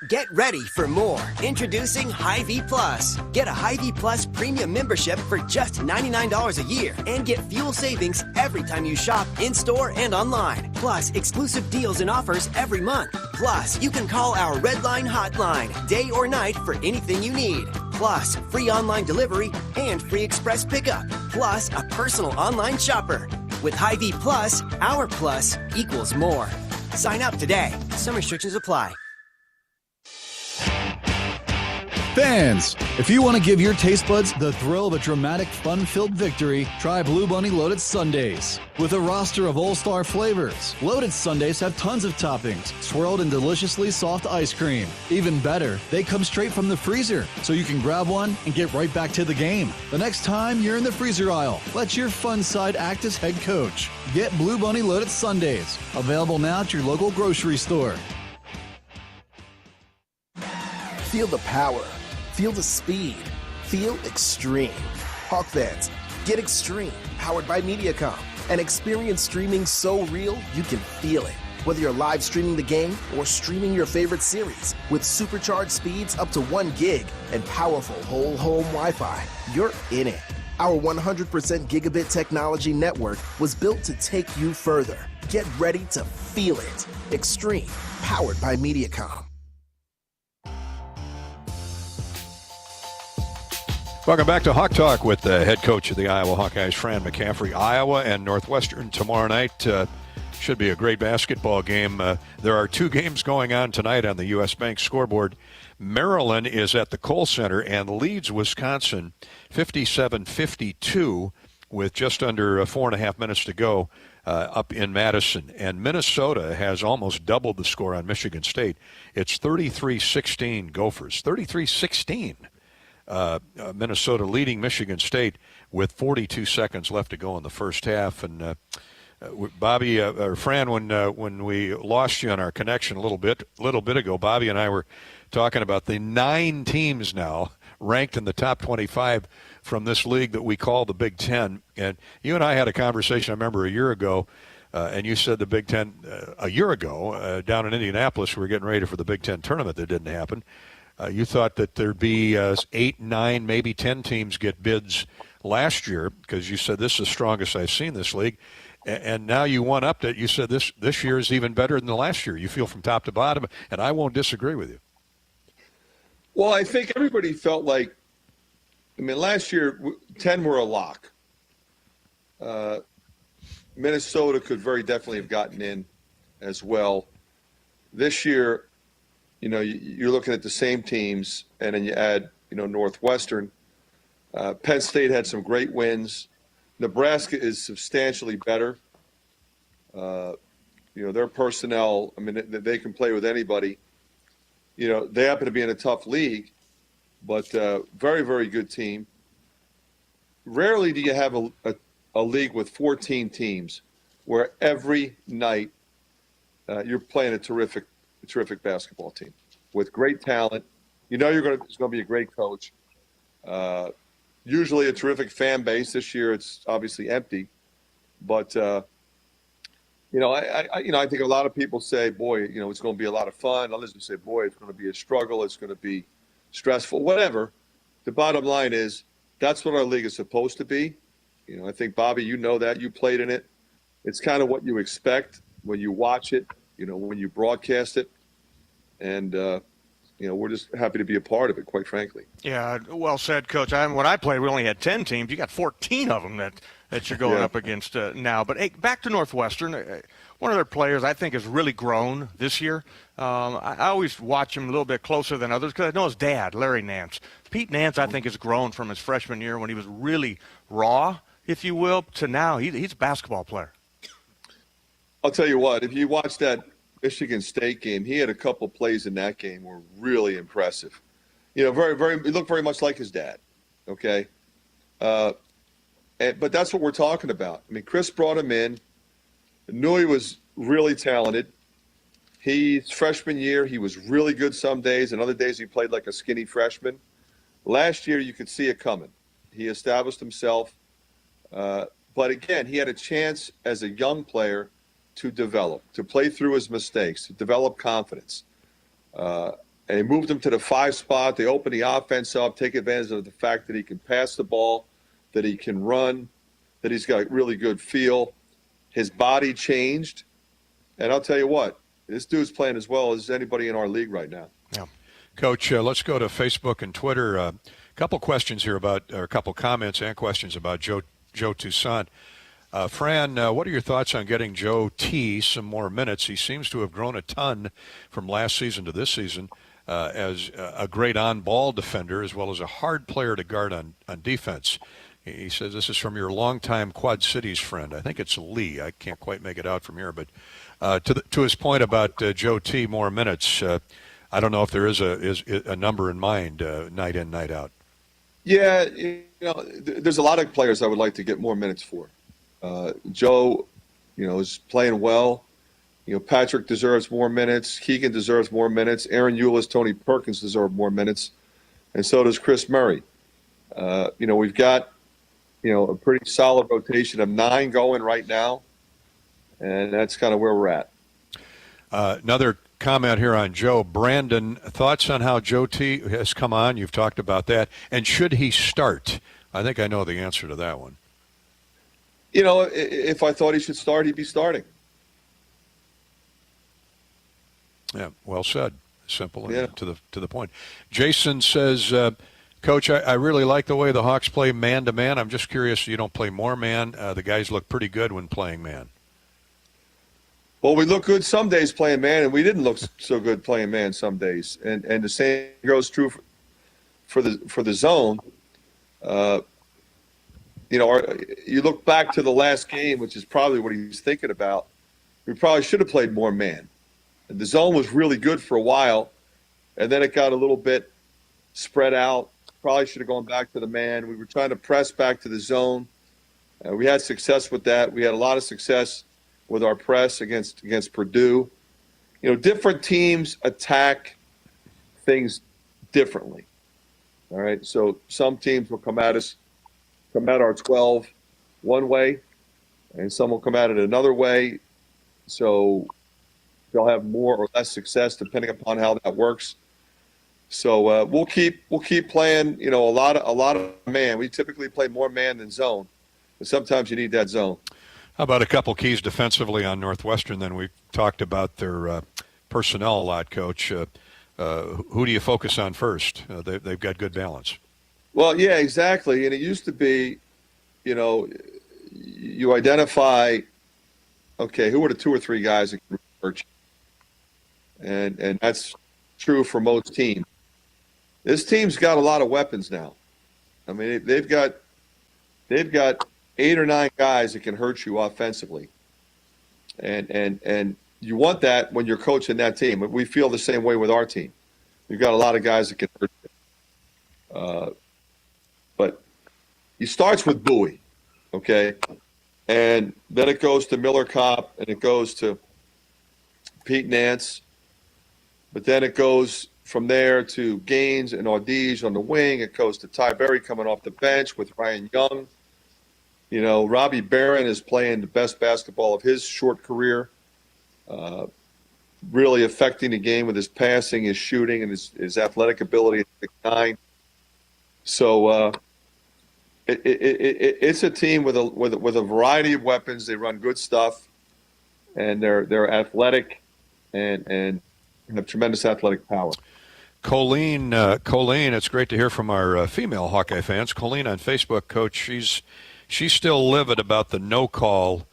Get ready for more. Introducing Hy-Vee Plus. Get a Hy-Vee Plus premium membership for just $99 a year and get fuel savings every time you shop in-store and online. Plus, exclusive deals and offers every month. Plus, you can call our Red Line hotline day or night for anything you need. Plus, free online delivery and free express pickup. Plus, a personal online shopper. With Hy-Vee Plus, our plus equals more. Sign up today. Some restrictions apply. Fans, if you want to give your taste buds the thrill of a dramatic, fun-filled victory, try Blue Bunny Loaded Sundaes. With a roster of all-star flavors, Loaded Sundaes have tons of toppings, swirled in deliciously soft ice cream. Even better, they come straight from the freezer, so you can grab one and get right back to the game. The next time you're in the freezer aisle, let your fun side act as head coach. Get Blue Bunny Loaded Sundaes, available now at your local grocery store. Feel the power. Feel the speed. Feel extreme. Hawk fans, get extreme. Powered by MediaCom. And experience streaming so real you can feel it. Whether you're live streaming the game or streaming your favorite series. With supercharged speeds up to 1 gig and powerful whole home Wi-Fi, you're in it. Our 100% gigabit technology network was built to take you further. Get ready to feel it. Extreme. Powered by MediaCom. Welcome back to Hawk Talk with the head coach of the Iowa Hawkeyes, Fran McCaffery. Iowa and Northwestern tomorrow night. Should be a great basketball game. There are 2 games going on tonight on the U.S. Bank scoreboard. Maryland is at the Kohl Center and leads Wisconsin 57-52 with just under 4.5 minutes to go up in Madison. And Minnesota has almost doubled the score on Michigan State. It's 33-16 Gophers. 33-16. Minnesota leading Michigan State with 42 seconds left to go in the first half. And Bobby, or Fran, when we lost you on our connection a little bit ago, Bobby and I were talking about the 9 teams now ranked in the top 25 from this league that we call the Big Ten. And you and I had a conversation, I remember, a year ago, and you said the Big Ten a year ago down in Indianapolis, we were getting ready for the Big Ten tournament that didn't happen. You thought that there'd be 8, 9, maybe 10 teams get bids last year because you said this is the strongest I've seen this league. And now you one-upped it. You said this year is even better than the last year. You feel from top to bottom, and I won't disagree with you. Well, I think everybody felt like, last year, 10 were a lock. Minnesota could very definitely have gotten in as well. This year, you're looking at the same teams, and then you add, Northwestern. Penn State had some great wins. Nebraska is substantially better. Their personnel, they can play with anybody. They happen to be in a tough league, but very, very good team. Rarely do you have a league with 14 teams where every night you're playing a terrific basketball team with great talent. It's going to be a great coach. Usually a terrific fan base. This year it's obviously empty, but I think a lot of people say, boy, it's going to be a lot of fun. Others say, boy, it's going to be a struggle. It's going to be stressful. Whatever. The bottom line is that's what our league is supposed to be. I think, Bobby, that you played in it. It's kind of what you expect when you watch it. When you broadcast it, and we're just happy to be a part of it, quite frankly. Yeah, well said, Coach. When I played, we only had 10 teams. You got 14 of them that you're going up against now. But hey, back to Northwestern. One of their players I think has really grown this year. I always watch him a little bit closer than others because I know his dad, Larry Nance. Pete Nance, I think, has grown from his freshman year when he was really raw, if you will, to now he's a basketball player. I'll tell you what, if you watch that Michigan State game, he had a couple plays in that game were really impressive. Very, very, he looked very much like his dad. Okay. But that's what we're talking about. Chris brought him in, knew he was really talented. His freshman year, he was really good some days, and other days he played like a skinny freshman. Last year, you could see it coming. He established himself. But again, he had a chance as a young player to develop, to play through his mistakes, to develop confidence. And he moved him to the 5 spot. They opened the offense up, take advantage of the fact that he can pass the ball, that he can run, that he's got really good feel. His body changed. And I'll tell you what, this dude's playing as well as anybody in our league right now. Yeah. Coach, let's go to Facebook and Twitter. A couple questions here or a couple comments and questions about Joe Toussaint. Fran, what are your thoughts on getting Joe T some more minutes? He seems to have grown a ton from last season to this season as a great on-ball defender as well as a hard player to guard on defense. He says this is from your longtime Quad Cities friend. I think it's Lee. I can't quite make it out from here. But to his point about Joe T more minutes, I don't know if there is a number in mind night in, night out. Yeah, there's a lot of players I would like to get more minutes for. Joe, is playing well. Patrick deserves more minutes. Keegan deserves more minutes. Aaron Eulis, Tony Perkins deserve more minutes. And so does Chris Murray. We've got, a pretty solid rotation of 9 going right now. And that's kind of where we're at. Another comment here on Joe. Brandon, thoughts on how Joe T has come on? You've talked about that. And should he start? I think I know the answer to that one. If I thought he should start, he'd be starting. Yeah, well said. Simple and to the point. Jason says, Coach, I really like the way the Hawks play man-to-man. I'm just curious, you don't play more man. The guys look pretty good when playing man. Well, we look good some days playing man, and we didn't look so good playing man some days. And the same goes true for the zone. You look back to the last game, which is probably what he's thinking about. We probably should have played more man. And the zone was really good for a while, and then it got a little bit spread out. Probably should have gone back to the man. We were trying to press back to the zone. We had success with that. We had a lot of success with our press against Purdue. Different teams attack things differently. All right, so some teams will come at us come at our 12 one way, and some will come at it another way. So they'll have more or less success depending upon how that works. So we'll keep playing. A lot of man. We typically play more man than zone, but sometimes you need that zone. How about a couple keys defensively on Northwestern? Then we talked about their personnel a lot, Coach. Who do you focus on first? They've got good balance. Well, yeah, exactly. And it used to be, you identify, okay, who are the 2 or 3 guys that can hurt you? And that's true for most teams. This team's got a lot of weapons now. I mean, they've got 8 or 9 guys that can hurt you offensively. And you want that when you're coaching that team. We feel the same way with our team. We've got a lot of guys that can hurt you. But it starts with Bowie, okay? And then it goes to Miller Kopp, and it goes to Pete Nance. But then it goes from there to Gaines and Audige on the wing. It goes to Ty Berry coming off the bench with Ryan Young. Robbie Barron is playing the best basketball of his short career, really affecting the game with his passing, his shooting, and his athletic ability at 6'9". So it's a team with a variety of weapons. They run good stuff, and they're athletic and have tremendous athletic power. Colleen, it's great to hear from our female Hawkeye fans. Colleen on Facebook, Coach, she's still livid about the no call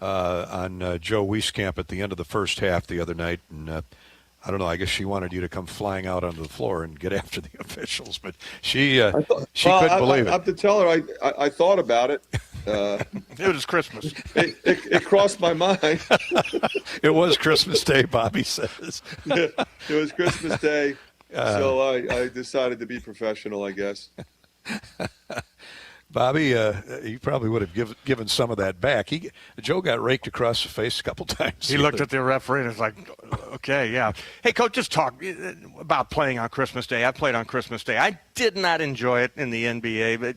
on Joe Wieskamp at the end of the first half the other night, and I don't know. I guess she wanted you to come flying out onto the floor and get after the officials, but she couldn't believe it. I have to tell her I thought about it. It was Christmas. It crossed my mind. It was Christmas Day, Bobby says. It was Christmas Day, so I decided to be professional, I guess. Bobby, he probably would have given some of that back. Joe got raked across the face a couple times. He looked at the referee and was like, okay, yeah. Hey, Coach, just talk about playing on Christmas Day. I played on Christmas Day. I did not enjoy it in the NBA, but,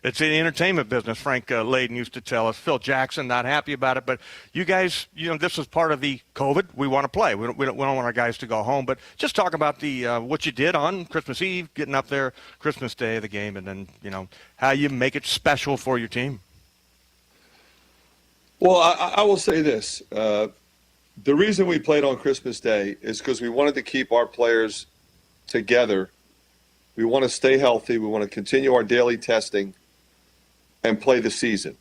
it's in the entertainment business. Frank Layden used to tell us, Phil Jackson, not happy about it. But you guys, this was part of the COVID. We want to play. We don't want our guys to go home. But just talk about what you did on Christmas Eve, getting up there, Christmas Day, the game, and then, how you make it special for your team. Well, I will say this. The reason we played on Christmas Day is because we wanted to keep our players together. We want to stay healthy. We want to continue our daily testing and play the season.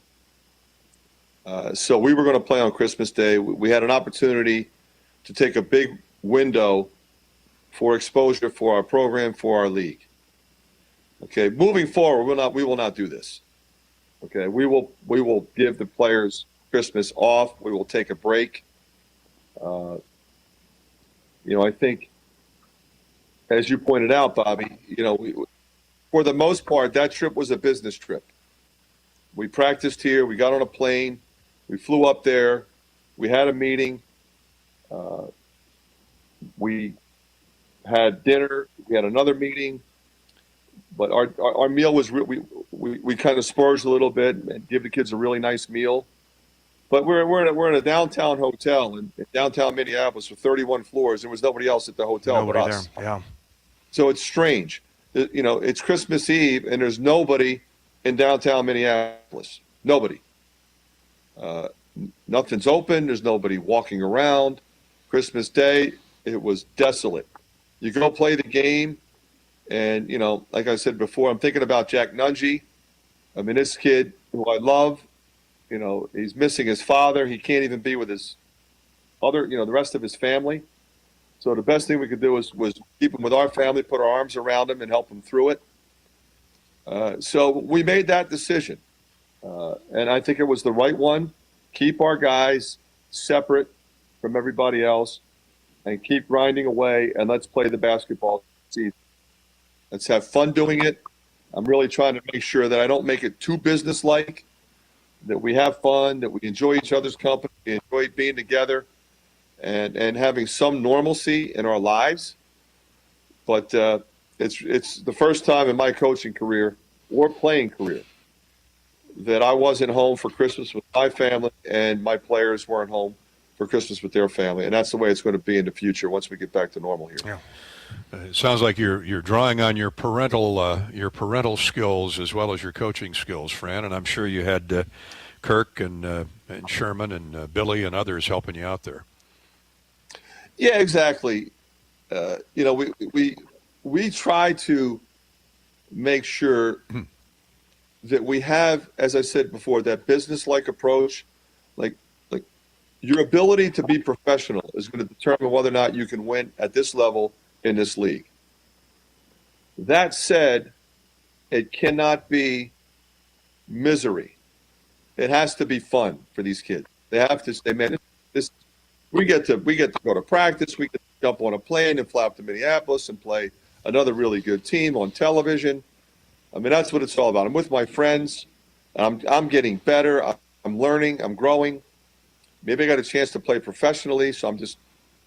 So we were going to play on Christmas Day. We had an opportunity to take a big window for exposure for our program, for our league. Okay, moving forward, we will not do this. Okay, we will give the players Christmas off. We will take a break. I think, as you pointed out, Bobby, for the most part, that trip was a business trip. We practiced here. We got on a plane. We flew up there. We had a meeting. We had dinner. We had another meeting. But our meal was we kind of splurged a little bit and give the kids a really nice meal. But we're in a downtown hotel in downtown Minneapolis with 31 floors. There was nobody else at the hotel but us. There. Yeah. So it's strange. It's Christmas Eve and there's nobody in downtown Minneapolis. Nobody. Nothing's open. There's nobody walking around. Christmas Day, it was desolate. You go play the game. And, like I said before, I'm thinking about Jack Nungy. I mean, this kid who I love, he's missing his father. He can't even be with his the rest of his family. So the best thing we could do was keep him with our family, put our arms around him and help him through it. So we made that decision. And I think it was the right one. Keep our guys separate from everybody else and keep grinding away, and let's play the basketball season. Let's have fun doing it. I'm really trying to make sure that I don't make it too business-like, that we have fun, that we enjoy each other's company, we enjoy being together, and having some normalcy in our lives. But it's the first time in my coaching career or playing career that I wasn't home for Christmas with my family and my players weren't home for Christmas with their family. And that's the way it's going to be in the future once we get back to normal here. Yeah. It sounds like you're drawing on your parental skills as well as your coaching skills, Fran, and I'm sure you had Kirk and Sherman and Billy and others helping you out there. Yeah, exactly. We try to make sure that we have, as I said before, that business-like approach. Like your ability to be professional is going to determine whether or not you can win at this level in this league. That said, it cannot be misery. It has to be fun for these kids. They have to say, man, we get to go to practice, we get to jump on a plane and fly up to Minneapolis and play another really good team on television. I mean, that's what it's all about. I'm with my friends. I'm getting better. I'm learning. I'm growing. Maybe I got a chance to play professionally, so I'm just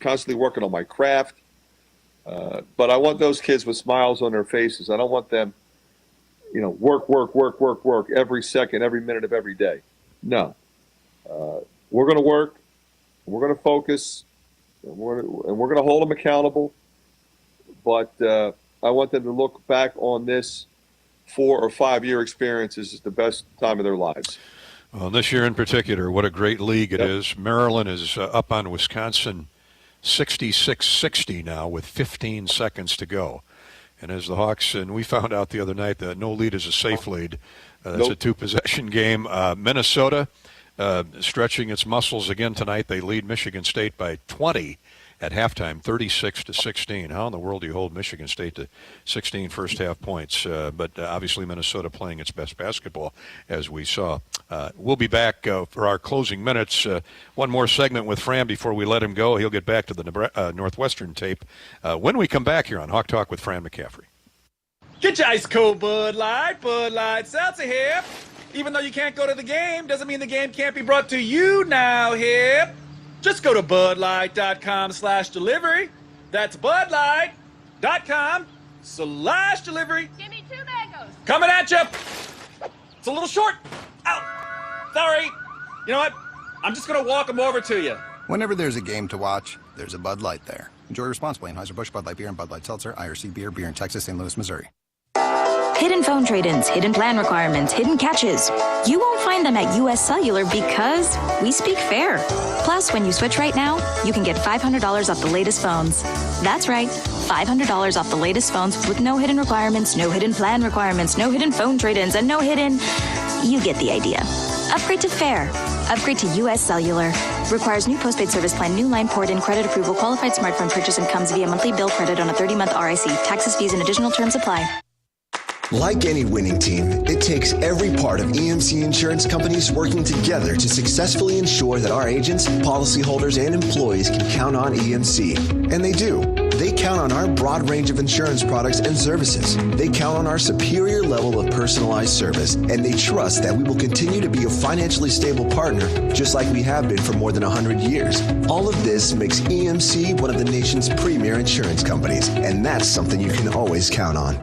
constantly working on my craft. But I want those kids with smiles on their faces. I don't want them, work every second, every minute of every day. No. We're going to work. We're going to focus. And we're going to hold them accountable. But I want them to look back on this 4 or 5 year experience as the best time of their lives. Well, this year in particular, what a great league it is. Maryland is up on Wisconsin 66-60 now with 15 seconds to go. And as the Hawks, and we found out the other night that no lead is a safe lead. That's a 2-possession game. Minnesota stretching its muscles again tonight. They lead Michigan State by 20 at halftime, 36-16. How in the world do you hold Michigan State to 16 first-half points? But obviously Minnesota playing its best basketball, as we saw. We'll be back for our closing minutes. One more segment with Fran before we let him go. He'll get back to the Northwestern tape when we come back here on Hawk Talk with Fran McCaffery. Get your ice cold Bud Light Seltzer here. Even though you can't go to the game, doesn't mean the game can't be brought to you now here. Just go to budlight.com/delivery. That's budlight.com/delivery. Give me 2 mangoes. Coming at you. It's a little short. Ow. Sorry. You know what? I'm just going to walk them over to you. Whenever there's a game to watch, there's a Bud Light there. Enjoy responsibly. Anheuser-Busch, Bud Light Beer, and Bud Light Seltzer, IRC Beer in Texas, St. Louis, Missouri. Hidden phone trade-ins, hidden plan requirements, hidden catches. You won't find them at US Cellular because we speak fair. Plus, when you switch right now, you can get $500 off the latest phones. That's right, $500 off the latest phones with no hidden requirements, no hidden plan requirements, no hidden phone trade-ins, and no hidden... You get the idea. Upgrade to fair. Upgrade to US Cellular. Requires new postpaid service plan, new line port in, credit approval, qualified smartphone purchase, and comes via monthly bill credit on a 30-month RIC. Taxes, fees, and additional terms apply. Like any winning team, it takes every part of EMC insurance companies working together to successfully ensure that our agents, policyholders, and employees can count on EMC. And they do. They count on our broad range of insurance products and services. They count on our superior level of personalized service, and they trust that we will continue to be a financially stable partner, just like we have been for more than 100 years. All of this makes EMC one of the nation's premier insurance companies, and that's something you can always count on.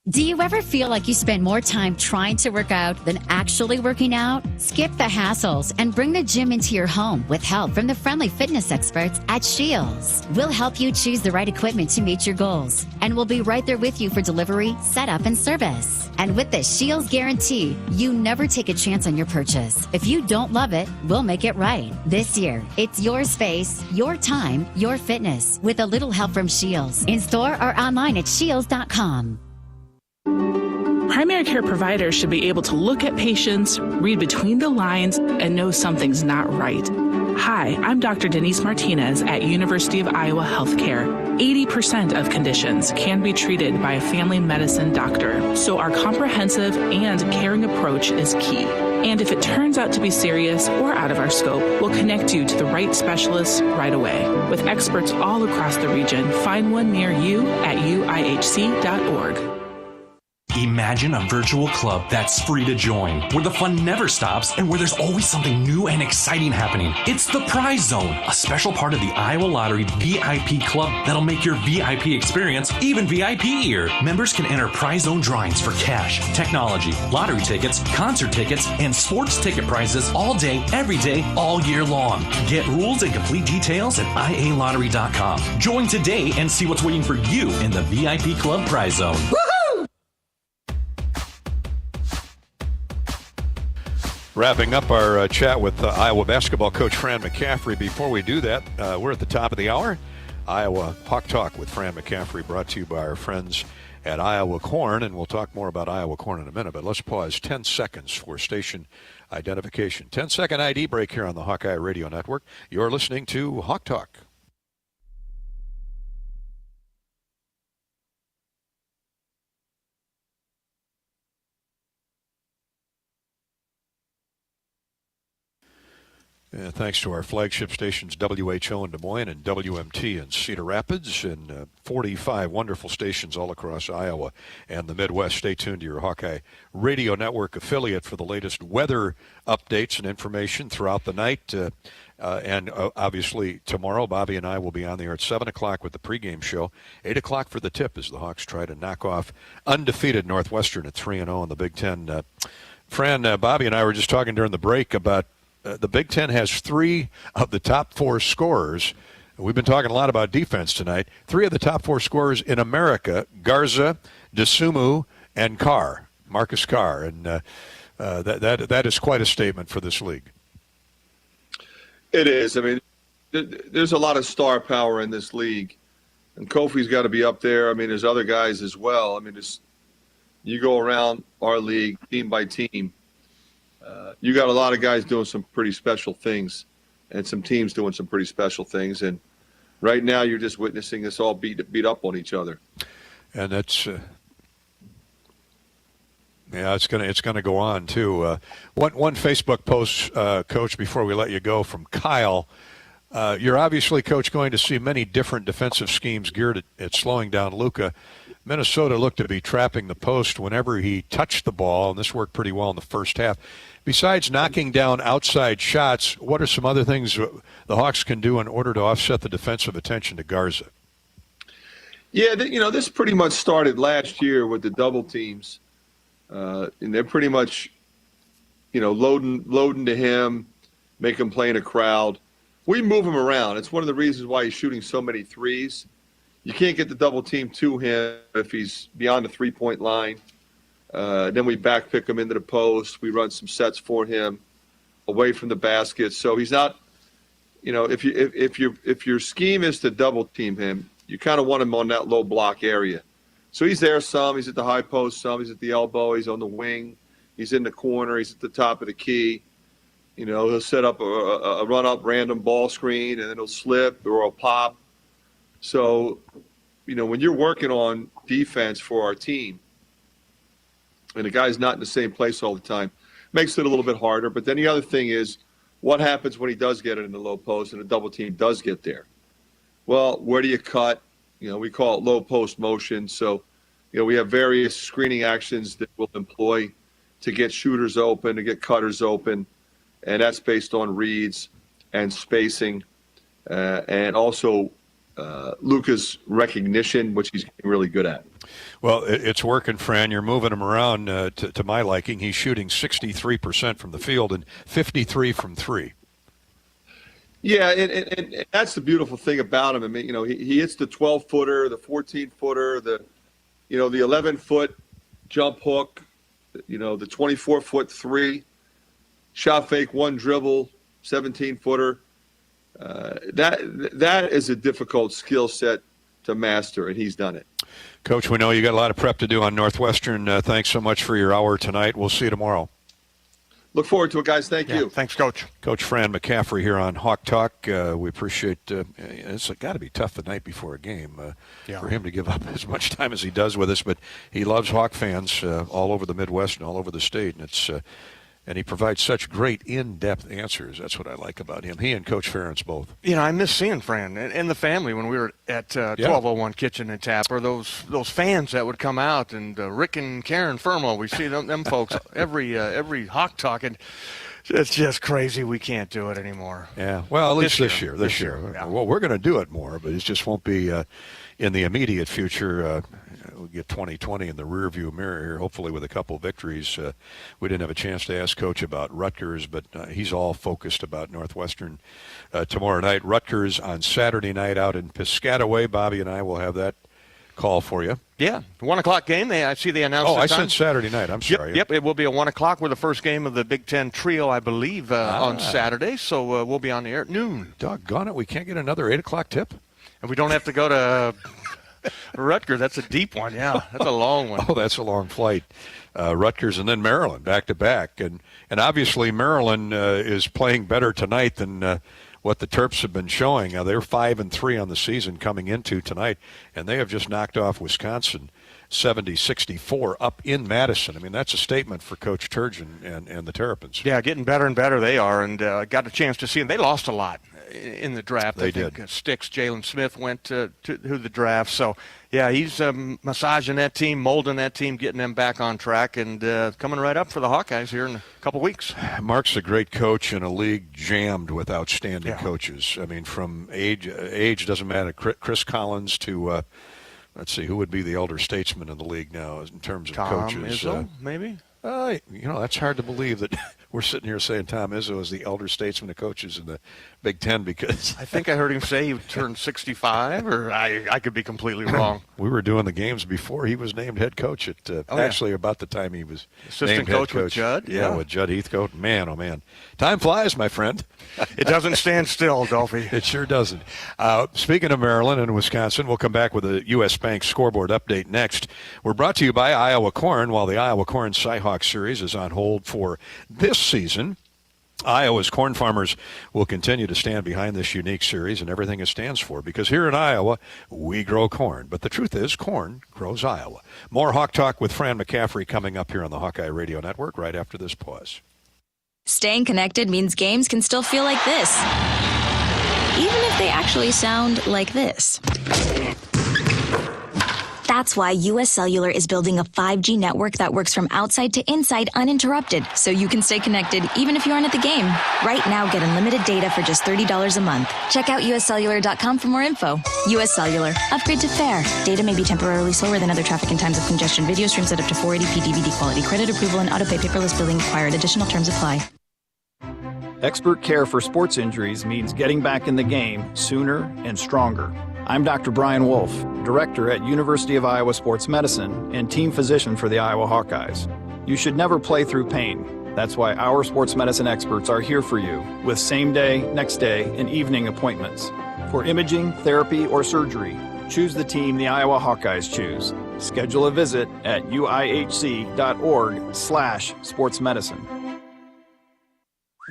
Do you ever feel like you spend more time trying to work out than actually working out? Skip the hassles and bring the gym into your home with help from the friendly fitness experts at Shields. We'll help you choose the right equipment to meet your goals, and we'll be right there with you for delivery, setup, and service. And with the Shields guarantee, you never take a chance on your purchase. If you don't love it, we'll make it right. This year, it's your space, your time, your fitness, with a little help from Shields. In store or online at shields.com. Primary care providers should be able to look at patients, read between the lines, and know something's not right. Hi, I'm Dr. Denise Martinez at University of Iowa Healthcare. 80% of conditions can be treated by a family medicine doctor, so our comprehensive and caring approach is key. And if it turns out to be serious or out of our scope, we'll connect you to the right specialists right away. With experts all across the region, find one near you at uihc.org. Imagine a virtual club that's free to join, where the fun never stops and where there's always something new and exciting happening. It's the Prize Zone, a special part of the Iowa Lottery VIP Club that'll make your VIP experience even VIP-ier. Members can enter Prize Zone drawings for cash, technology, lottery tickets, concert tickets, and sports ticket prizes all day, every day, all year long. Get rules and complete details at ialottery.com. Join today and see what's waiting for you in the VIP Club Prize Zone. Wrapping up our chat with Iowa basketball coach Fran McCaffery. Before we do that, we're at the top of the hour. Iowa Hawk Talk with Fran McCaffery, brought to you by our friends at Iowa Corn, and we'll talk more about Iowa Corn in a minute, but let's pause 10 seconds for station identification. 10-second ID break here on the Hawkeye Radio Network. You're listening to Hawk Talk. Thanks to our flagship stations WHO in Des Moines and WMT in Cedar Rapids, and 45 wonderful stations all across Iowa and the Midwest. Stay tuned to your Hawkeye Radio Network affiliate for the latest weather updates and information throughout the night. And obviously tomorrow, Bobby and I will be on the air at 7 o'clock with the pregame show. 8 o'clock for the tip as the Hawks try to knock off undefeated Northwestern at 3-0 in the Big Ten. Fran, Bobby and I were just talking during the break about the Big Ten has 3 of the top 4 scorers. We've been talking a lot about defense tonight. 3 of the top 4 scorers in America: Garza, DeSumo, and Carr, Marcus Carr. And that is quite a statement for this league. It is. I mean, there's a lot of star power in this league. And Kofi's got to be up there. I mean, there's other guys as well. I mean, you go around our league team by team, you got a lot of guys doing some pretty special things and some teams doing some pretty special things. And right now you're just witnessing us all beat up on each other. And that's it's gonna go on too. One Facebook post, Coach, before we let you go, from Kyle. You're obviously, Coach, going to see many different defensive schemes geared at slowing down Luka. Minnesota looked to be trapping the post whenever he touched the ball, and this worked pretty well in the first half. Besides knocking down outside shots, what are some other things the Hawks can do in order to offset the defensive attention to Garza? Yeah, this pretty much started last year with the double teams. And they're pretty much, loading to him, make him play in a crowd. We move him around. It's one of the reasons why he's shooting so many threes. You can't get the double team to him if he's beyond the three-point line. Then we back pick him into the post. We run some sets for him away from the basket. So he's not, if your scheme is to double team him, you kind of want him on that low block area. So he's there some. He's at the high post some. He's at the elbow. He's on the wing. He's in the corner. He's at the top of the key. He'll set up a run-up random ball screen, and then he'll slip or he'll pop. So, when you're working on defense for our team, and the guy's not in the same place all the time, makes it a little bit harder. But then the other thing is, what happens when he does get it in the low post and the double team does get there? Well, where do you cut? We call it low post motion. So, we have various screening actions that we'll employ to get shooters open, to get cutters open. And that's based on reads and spacing and also Luka's recognition, which he's getting really good at. Well, it's working, Fran. You're moving him around to my liking. He's shooting 63% from the field and 53% from three. Yeah, and that's the beautiful thing about him. I mean, he hits the 12-footer, the 14-footer, the 11-foot jump hook, the 24-foot three, shot fake, one dribble, 17-footer. That is a difficult skill set to master, and he's done it. Coach, we know you got a lot of prep to do on Northwestern. Thanks so much for your hour tonight. We'll see you tomorrow. Look forward to it, guys. Thank you. Thanks, Coach. Coach Fran McCaffery here on Hawk Talk. We appreciate it's got to be tough the night before a game for him to give up as much time as he does with us, but he loves Hawk fans all over the Midwest and all over the state, and And he provides such great in-depth answers. That's what I like about him. He and Coach Ferentz both. I miss seeing Fran and the family when we were at 1201 Kitchen and Tap, or those fans that would come out, and Rick and Karen Firmo. We see them folks every Hawk Talk, and it's just crazy we can't do it anymore. Yeah, well, at least this year. Yeah. Well, we're going to do it more, but it just won't be in the immediate future. We'll get 2020 in the rearview mirror here, hopefully with a couple victories. We didn't have a chance to ask Coach about Rutgers, but he's all focused about Northwestern tomorrow night. Rutgers on Saturday night out in Piscataway. Bobby and I will have that call for you. Yeah, 1 o'clock game. I see they announced. I said Saturday night. I'm sorry. Yep. It will be a 1 o'clock. We're the first game of the Big Ten trio, I believe, on Saturday. So we'll be on the air at noon. Doggone it, we can't get another 8 o'clock tip, and we don't have to go to Rutgers. That's a deep one. Yeah, that's a long one. Oh, that's a long flight. Rutgers and then Maryland back to back, and obviously Maryland is playing better tonight than what the Terps have been showing. They're 5-3 on the season coming into tonight, and they have just knocked off Wisconsin 70-64 up in Madison. I mean, that's a statement for Coach Turgeon and the Terrapins. Yeah, getting better and better they are, and got a chance to see them. They lost a lot in the draft. They I think did. Sticks, Jalen Smith went to the draft. So, yeah, he's massaging that team, molding that team, getting them back on track, and coming right up for the Hawkeyes here in a couple weeks. Mark's a great coach in a league jammed with outstanding coaches. I mean, from age doesn't matter. Chris Collins to, let's see, who would be the elder statesman in the league now in terms of coaches? Tom Izzo, maybe? That's hard to believe that we're sitting here saying Tom Izzo is the elder statesman of coaches in the Big Ten, because I think I heard him say he turned 65, or I could be completely wrong. We were doing the games before he was named head coach at actually about the time he was assistant named coach head coach with Judd. Yeah, with Judd Heathcote. Man, oh man, time flies, my friend. It doesn't stand still, Dolphy. It sure doesn't. Speaking of Maryland and Wisconsin, we'll come back with a U.S. Bank scoreboard update next. We're brought to you by Iowa Corn. While the Iowa Corn Cyhawk Series is on hold for this season, Iowa's corn farmers will continue to stand behind this unique series and everything it stands for, because here in Iowa, we grow corn. But the truth is, corn grows Iowa. More Hawk Talk with Fran McCaffery coming up here on the Hawkeye Radio Network right after this pause. Staying connected means games can still feel like this, even if they actually sound like this. That's why U.S. Cellular is building a 5G network that works from outside to inside uninterrupted, so you can stay connected even if you aren't at the game. Right now, get unlimited data for just $30 a month. Check out uscellular.com for more info. U.S. Cellular. Upgrade to fair. Data may be temporarily slower than other traffic and times of congestion. Video streams at up to 480p DVD quality. Credit approval and autopay paperless billing required. Additional terms apply. Expert care for sports injuries means getting back in the game sooner and stronger. I'm Dr. Brian Wolf, Director at University of Iowa Sports Medicine and Team Physician for the Iowa Hawkeyes. You should never play through pain. That's why our sports medicine experts are here for you with same day, next day, and evening appointments. For imaging, therapy, or surgery, choose the team the Iowa Hawkeyes choose. Schedule a visit at uihc.org/sportsmedicine.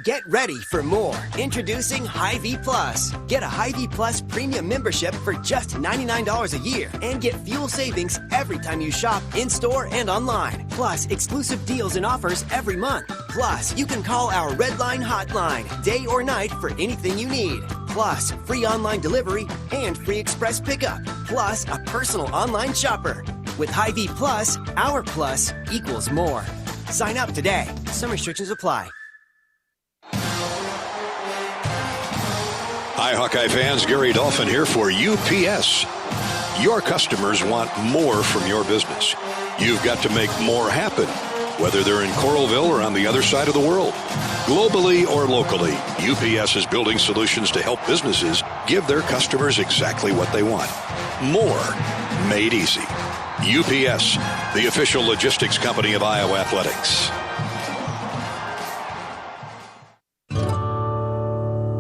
Get ready for more. Introducing Hy-Vee Plus. Get a Hy-Vee Plus premium membership for just $99 a year and get fuel savings every time you shop in-store and online. Plus, exclusive deals and offers every month. Plus, you can call our Red Line hotline day or night for anything you need. Plus, free online delivery and free express pickup. Plus, a personal online shopper. With Hy-Vee Plus, our plus equals more. Sign up today. Some restrictions apply. Hi, Hawkeye fans. Gary Dolphin here for UPS. Your customers want more from your business. You've got to make more happen, whether they're in Coralville or on the other side of the world. Globally or locally, UPS is building solutions to help businesses give their customers exactly what they want. More made easy. UPS, the official logistics company of Iowa Athletics.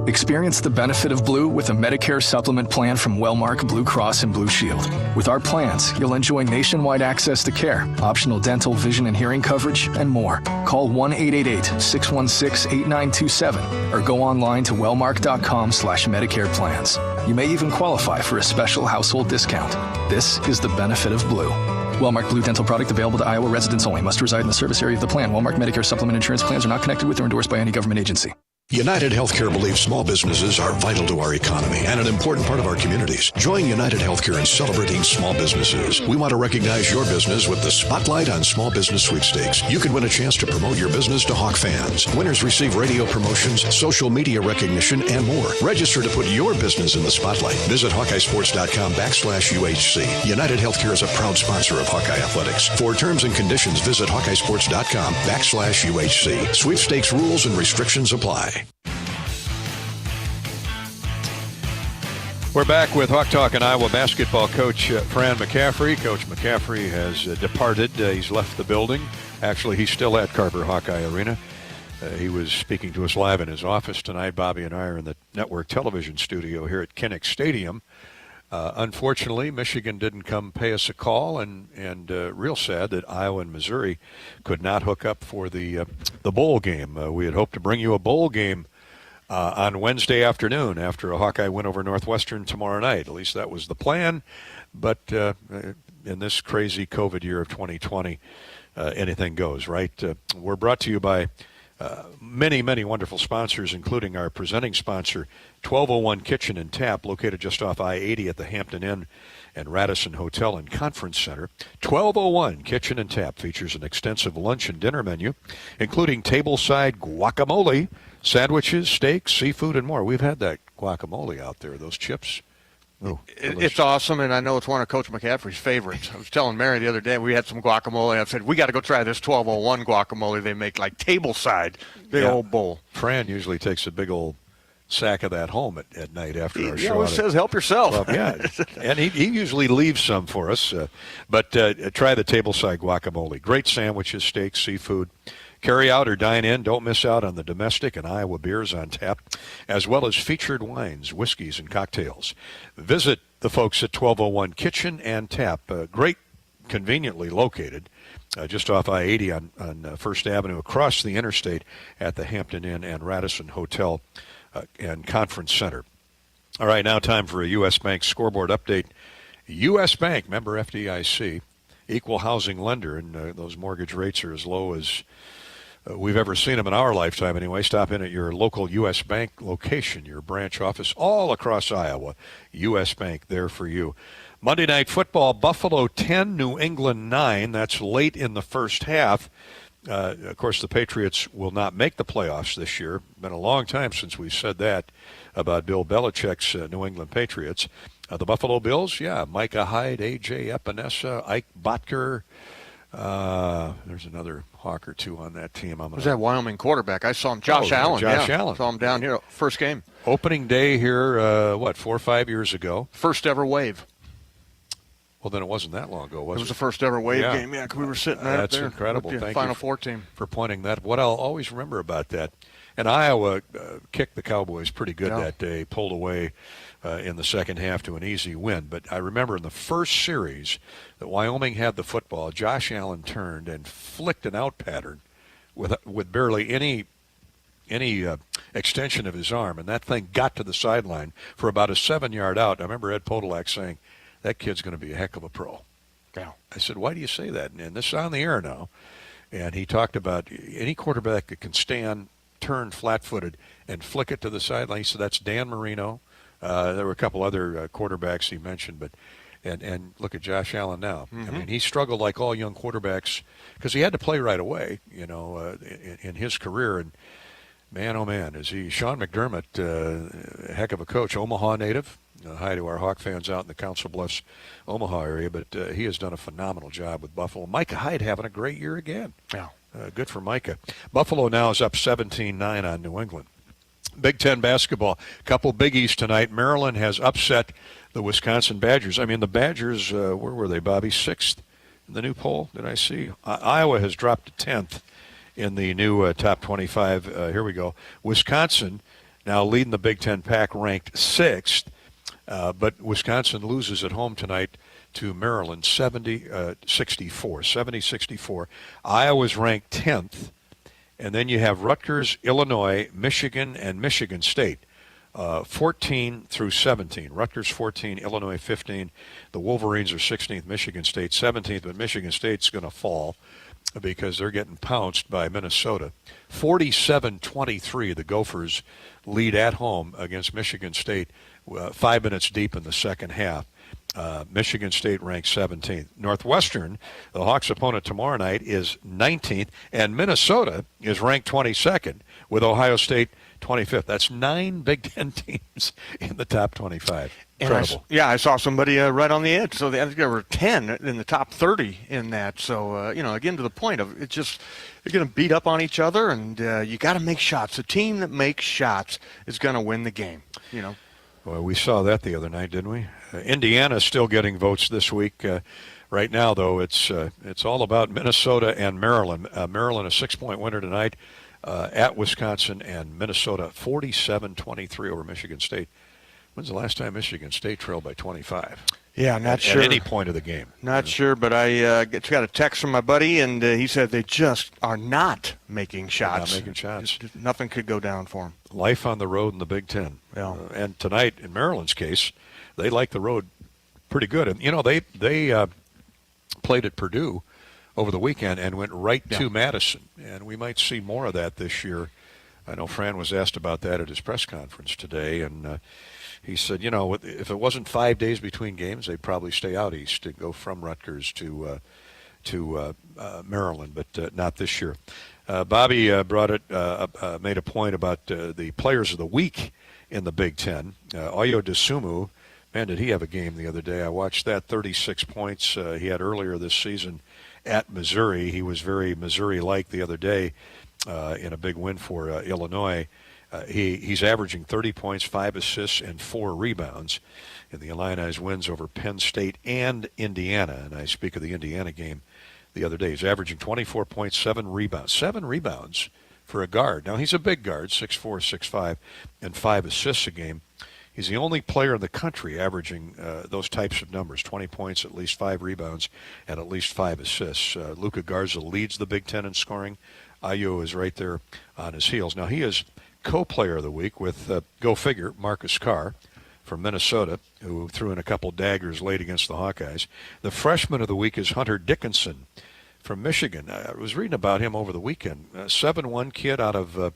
Experience the benefit of blue with a Medicare supplement plan from Wellmark Blue Cross and Blue Shield. With our plans, you'll enjoy nationwide access to care, optional dental, vision, and hearing coverage, and more. Call 1-888-616-8927 or go online to wellmark.com/Medicare plans. You may even qualify for a special household discount. This is the benefit of blue. Wellmark Blue Dental product available to Iowa residents only. Must reside in the service area of the plan. Wellmark Medicare supplement insurance plans are not connected with or endorsed by any government agency. United Healthcare believes small businesses are vital to our economy and an important part of our communities. Join United Healthcare in celebrating small businesses. We want to recognize your business with the Spotlight on Small Business Sweepstakes. You could win a chance to promote your business to Hawk fans. Winners receive radio promotions, social media recognition, and more. Register to put your business in the spotlight. Visit HawkeyeSports.com/UHC. United Healthcare is a proud sponsor of Hawkeye Athletics. For terms and conditions, visit HawkeyeSports.com/UHC. Sweepstakes rules and restrictions apply. We're back with Hawk Talk and Iowa basketball coach Fran McCaffery. Coach McCaffery has departed. He's left the building. Actually, he's still at Carver Hawkeye Arena. He was speaking to us live in his office tonight. Bobby and I are in the network television studio here at Kinnick Stadium. Unfortunately, Michigan didn't come pay us a call, and real sad that Iowa and Missouri could not hook up for the bowl game. We had hoped to bring you a bowl game on Wednesday afternoon after a Hawkeye win over Northwestern tomorrow night. At least that was the plan. But in this crazy COVID year of 2020, anything goes, right? We're brought to you by many, many wonderful sponsors, including our presenting sponsor, 1201 Kitchen and Tap, located just off I-80 at the Hampton Inn and Radisson Hotel and Conference Center. 1201 Kitchen and Tap features an extensive lunch and dinner menu, including tableside guacamole, sandwiches, steaks, seafood, and more. We've had that guacamole out there, those chips. Oh, it's awesome, and I know it's one of Coach McCaffery's favorites. I was telling Mary the other day, we had some guacamole. I said, we got to go try this 1201 guacamole they make, like tableside, big old bowl. Fran usually takes a big old sack of that home at night after our show. He always says, help yourself. Well, yeah, and he usually leaves some for us. But try the tableside guacamole. Great sandwiches, steaks, seafood. Carry out or dine in. Don't miss out on the domestic and Iowa beers on tap, as well as featured wines, whiskeys, and cocktails. Visit the folks at 1201 Kitchen and Tap. Great, conveniently located, just off I-80 on First Avenue, across the interstate at the Hampton Inn and Radisson Hotel and Conference Center. All right, now time for a U.S. Bank scoreboard update. U.S. Bank, member FDIC, equal housing lender, and those mortgage rates are as low as we've ever seen them in our lifetime anyway. Stop in at your local U.S. Bank location, your branch office all across Iowa. U.S. Bank there for you. Monday Night Football, Buffalo 10, New England 9. That's late in the first half. Of course, the Patriots will not make the playoffs this year. Been a long time since we've said that about Bill Belichick's New England Patriots. The Buffalo Bills, Micah Hyde, A.J. Epinesa, Ike Botker. There's another Hawk or two on that team. Who's that Wyoming quarterback? I saw him, Josh Allen. Josh Allen. Saw him down here, first game. Opening day here, 4 or 5 years ago. First ever wave. Well, then it wasn't that long ago, was it? It was the first ever wave game, because we were sitting there. That's incredible. With the Thank Final you Four team. For pointing that. What I'll always remember about that, and Iowa kicked the Cowboys pretty good that day, pulled away in the second half to an easy win. But I remember in the first series that Wyoming had the football, Josh Allen turned and flicked an out pattern with barely any extension of his arm, and that thing got to the sideline for about a 7-yard out. I remember Ed Podolak saying, that kid's going to be a heck of a pro. Yeah. I said, why do you say that? And this is on the air now. And he talked about any quarterback that can stand, turn flat-footed, and flick it to the sideline. He said, that's Dan Marino. There were a couple other quarterbacks he mentioned, but and look at Josh Allen now. Mm-hmm. I mean, he struggled like all young quarterbacks because he had to play right away, in his career. And man, oh man, is he? Sean McDermott, a heck of a coach, Omaha native. Hi to our Hawk fans out in the Council Bluffs, Omaha area, but he has done a phenomenal job with Buffalo. Micah Hyde having a great year again. Yeah. Good for Micah. Buffalo now is up 17-9 on New England. Big Ten basketball, couple biggies tonight. Maryland has upset the Wisconsin Badgers. I mean, the Badgers, where were they, Bobby? 6th in the new poll, did I see? Iowa has dropped to 10th in the new top 25. Here we go. Wisconsin now leading the Big Ten pack, ranked 6th. But Wisconsin loses at home tonight to Maryland 70-64. Iowa's ranked 10th. And then you have Rutgers, Illinois, Michigan, and Michigan State 14 through 17. Rutgers 14, Illinois 15. The Wolverines are 16th, Michigan State 17th, but Michigan State's going to fall because they're getting pounced by Minnesota. 47-23, the Gophers lead at home against Michigan State 5 minutes deep in the second half. Michigan State ranks 17th. Northwestern, the Hawks' opponent tomorrow night, is 19th, and Minnesota is ranked 22nd with Ohio State 25th. That's 9 Big Ten teams in the top 25. Incredible. I saw somebody right on the edge. So I think there were 10 in the top 30 in that. So, again, to the point of it's just you're going to beat up on each other, and you got to make shots. A team that makes shots is going to win the game, Well, we saw that the other night, didn't we? Indiana's still getting votes this week. Right now, though, it's all about Minnesota and Maryland. Maryland, a 6-point winner tonight at Wisconsin, and Minnesota 47-23 over Michigan State. When's the last time Michigan State trailed by 25? Yeah, not sure. At any point of the game. Not sure, but I got a text from my buddy, and he said they just are not making shots. Not making shots. Nothing could go down for them. Life on the road in the Big Ten. Yeah. And tonight, in Maryland's case, they like the road pretty good. And, they played at Purdue over the weekend and went right to Madison. And we might see more of that this year. I know Fran was asked about that at his press conference today, and he said, if it wasn't 5 days between games, they'd probably stay out east and go from Rutgers to Maryland, but not this year. Bobby made a point about the players of the week in the Big Ten. Ayo Dosunmu, man, did he have a game the other day. I watched that, 36 points he had earlier this season at Missouri. He was very Missouri-like the other day in a big win for Illinois. He's averaging 30 points, 5 assists, and 4 rebounds in the Illini's wins over Penn State and Indiana. And I speak of the Indiana game the other day. He's averaging 24 points, 7 rebounds. 7 rebounds for a guard. Now, he's a big guard, 6'4", 6'5", and 5 assists a game. He's the only player in the country averaging those types of numbers, 20 points, at least 5 rebounds, and at least 5 assists. Luka Garza leads the Big Ten in scoring. Ayo is right there on his heels. Now, he is co-player of the week with, go figure, Marcus Carr from Minnesota, who threw in a couple daggers late against the Hawkeyes. The freshman of the week is Hunter Dickinson from Michigan. I was reading about him over the weekend. 7'1" kid out of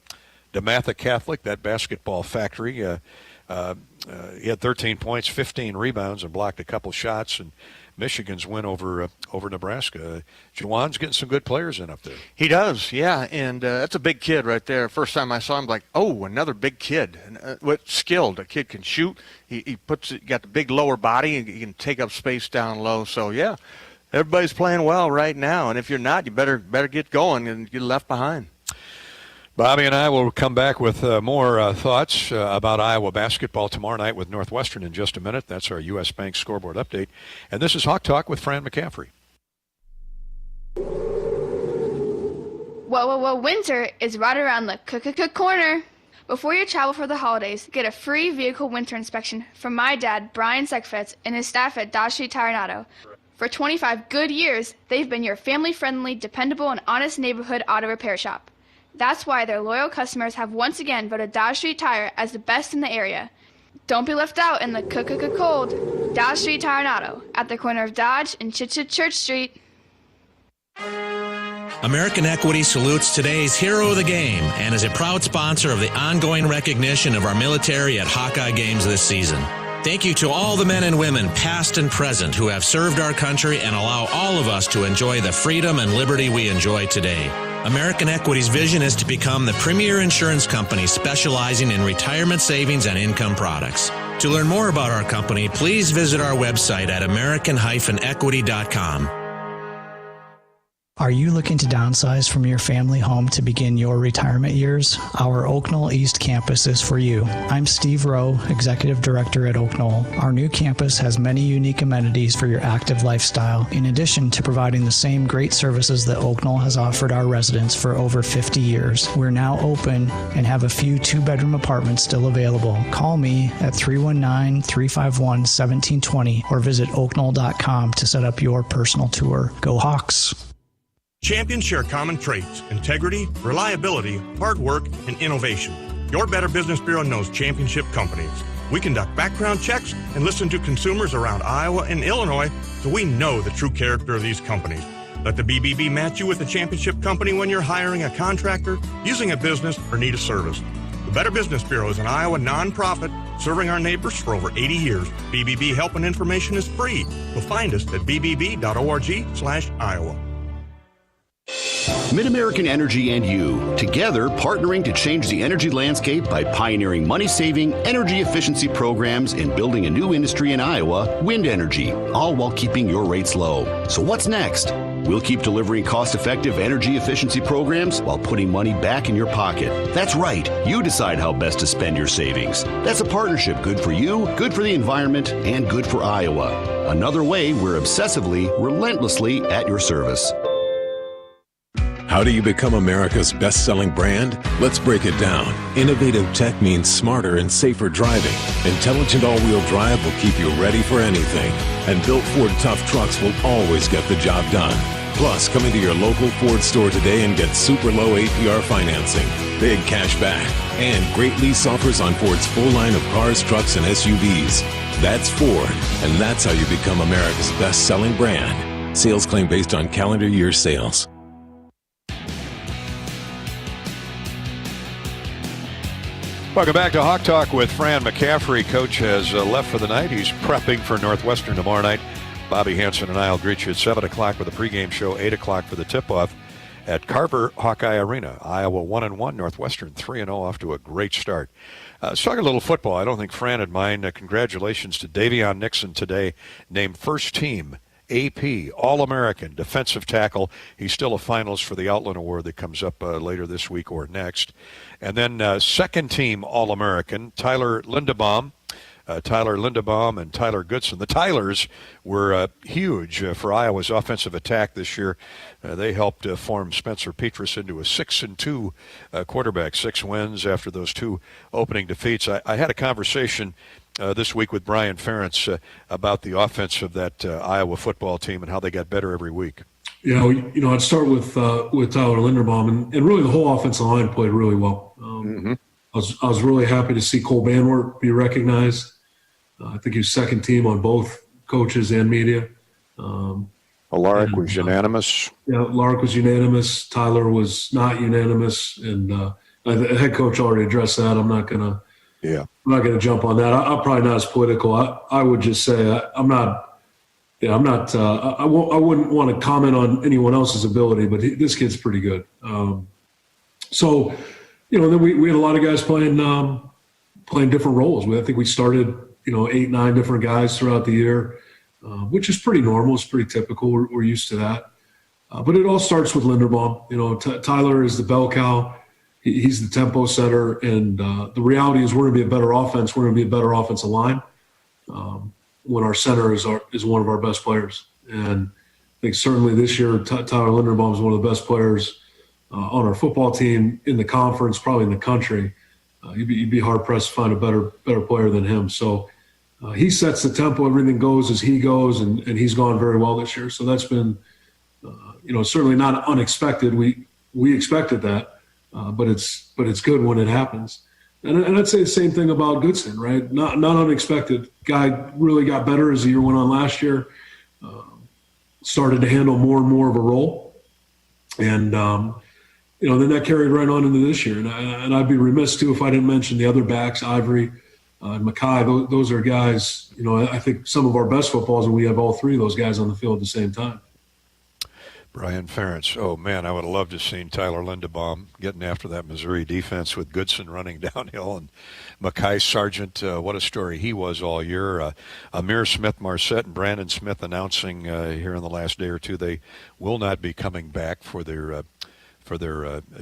DeMatha Catholic, that basketball factory. He had 13 points, 15 rebounds, and blocked a couple shots, and Michigan's win over Nebraska. Juwan's getting some good players in up there. He does, yeah, and that's a big kid right there. First time I saw him, like, oh, another big kid. What's skilled? A kid can shoot. He got the big lower body, and he can take up space down low. So yeah, everybody's playing well right now. And if you're not, you better get going and get left behind. Bobby and I will come back with more thoughts about Iowa basketball tomorrow night with Northwestern in just a minute. That's our U.S. Bank scoreboard update. And this is Hawk Talk with Fran McCaffery. Whoa, winter is right around the corner. Before you travel for the holidays, get a free vehicle winter inspection from my dad, Brian Sekfetz, and his staff at Dodge Street Tire and Auto. For 25 good years, they've been your family-friendly, dependable, and honest neighborhood auto repair shop. That's why their loyal customers have once again voted Dodge Street Tire as the best in the area. Don't be left out in the cold. Dodge Street Tire and Auto at the corner of Dodge and Church Street. American Equity salutes today's hero of the game and is a proud sponsor of the ongoing recognition of our military at Hawkeye Games this season. Thank you to all the men and women, past and present, who have served our country and allow all of us to enjoy the freedom and liberty we enjoy today. American Equity's vision is to become the premier insurance company specializing in retirement savings and income products. To learn more about our company, please visit our website at american-equity.com. Are you looking to downsize from your family home to begin your retirement years? Our Oak Knoll East campus is for you. I'm Steve Rowe, Executive Director at Oak Knoll. Our new campus has many unique amenities for your active lifestyle, in addition to providing the same great services that Oak Knoll has offered our residents for over 50 years. We're now open and have a few 2-bedroom apartments still available. Call me at 319-351-1720 or visit oakknoll.com to set up your personal tour. Go Hawks! Champions share common traits: integrity, reliability, hard work, and innovation. Your Better Business Bureau knows championship companies. We conduct background checks and listen to consumers around Iowa and Illinois, so we know the true character of these companies. Let the BBB match you with a championship company when you're hiring a contractor, using a business, or need a service. The Better Business Bureau is an Iowa nonprofit serving our neighbors for over 80 years. BBB help and information is free. You'll find us at bbb.org/Iowa. MidAmerican Energy and you, together partnering to change the energy landscape by pioneering money-saving, energy efficiency programs and building a new industry in Iowa, wind energy, all while keeping your rates low. So what's next? We'll keep delivering cost-effective energy efficiency programs while putting money back in your pocket. That's right. You decide how best to spend your savings. That's a partnership good for you, good for the environment, and good for Iowa. Another way we're obsessively, relentlessly at your service. How do you become America's best-selling brand? Let's break it down. Innovative tech means smarter and safer driving. Intelligent all-wheel drive will keep you ready for anything. And built Ford tough trucks will always get the job done. Plus, come into your local Ford store today and get super low APR financing, big cash back, and great lease offers on Ford's full line of cars, trucks, and SUVs. That's Ford, and that's how you become America's best-selling brand. Sales claim based on calendar year sales. Welcome back to Hawk Talk with Fran McCaffery. Coach has left for the night. He's prepping for Northwestern tomorrow night. Bobby Hansen and I will greet you at 7 o'clock for the pregame show, 8 o'clock for the tip-off at Carver Hawkeye Arena. Iowa 1-1, Northwestern 3-0, off to a great start. Let's talk a little football. I don't think Fran would mind. Congratulations to Davion Nixon today, named first team AP All-American defensive tackle. He's still a finalist for the Outland Award that comes up later this week or next. And then second team All-American, Tyler Linderbaum and Tyler Goodson. The Tylers were huge for Iowa's offensive attack this year. They helped form Spencer Petras into a 6-2 quarterback, 6 wins after those 2 opening defeats. I had a conversation this week with Brian Ferentz about the offense of that Iowa football team and how they got better every week. I'd start with Tyler Linderbaum, and really the whole offensive line played really well. I was really happy to see Cole Banwart be recognized. I think he was second team on both coaches and media. Lark was unanimous. Yeah, Lark was unanimous. Tyler was not unanimous, and the head coach already addressed that. I'm not gonna jump on that. I'm probably not as political. I would just say I wouldn't want to comment on anyone else's ability, but this kid's pretty good. Then we had a lot of guys playing different roles. I think we started 8, 9 different guys throughout the year, which is pretty normal. It's pretty typical. We're used to that. But it all starts with Linderbaum. Tyler is the bell cow. He's the tempo setter, and the reality is we're going to be a better offense. We're going to be a better offensive line when our center is one of our best players. And I think certainly this year Tyler Linderbaum is one of the best players on our football team in the conference, probably in the country. You'd be hard pressed to find a better player than him. So he sets the tempo. Everything goes as he goes, and he's gone very well this year. So that's been certainly not unexpected. We expected that. But it's good when it happens, and I'd say the same thing about Goodson, right? Not unexpected. Guy really got better as the year went on last year. Started to handle more and more of a role, and then that carried right on into this year. And I'd be remiss too if I didn't mention the other backs, Ivory, and Mackay. Those are guys. I think some of our best footballs, and we have all 3 of those guys on the field at the same time. Brian Ferentz. Oh, man, I would have loved to have seen Tyler Linderbaum getting after that Missouri defense with Goodson running downhill and Mackay Sargent. What a story he was all year. Amir Smith-Marset and Brandon Smith announcing here in the last day or two they will not be coming back for their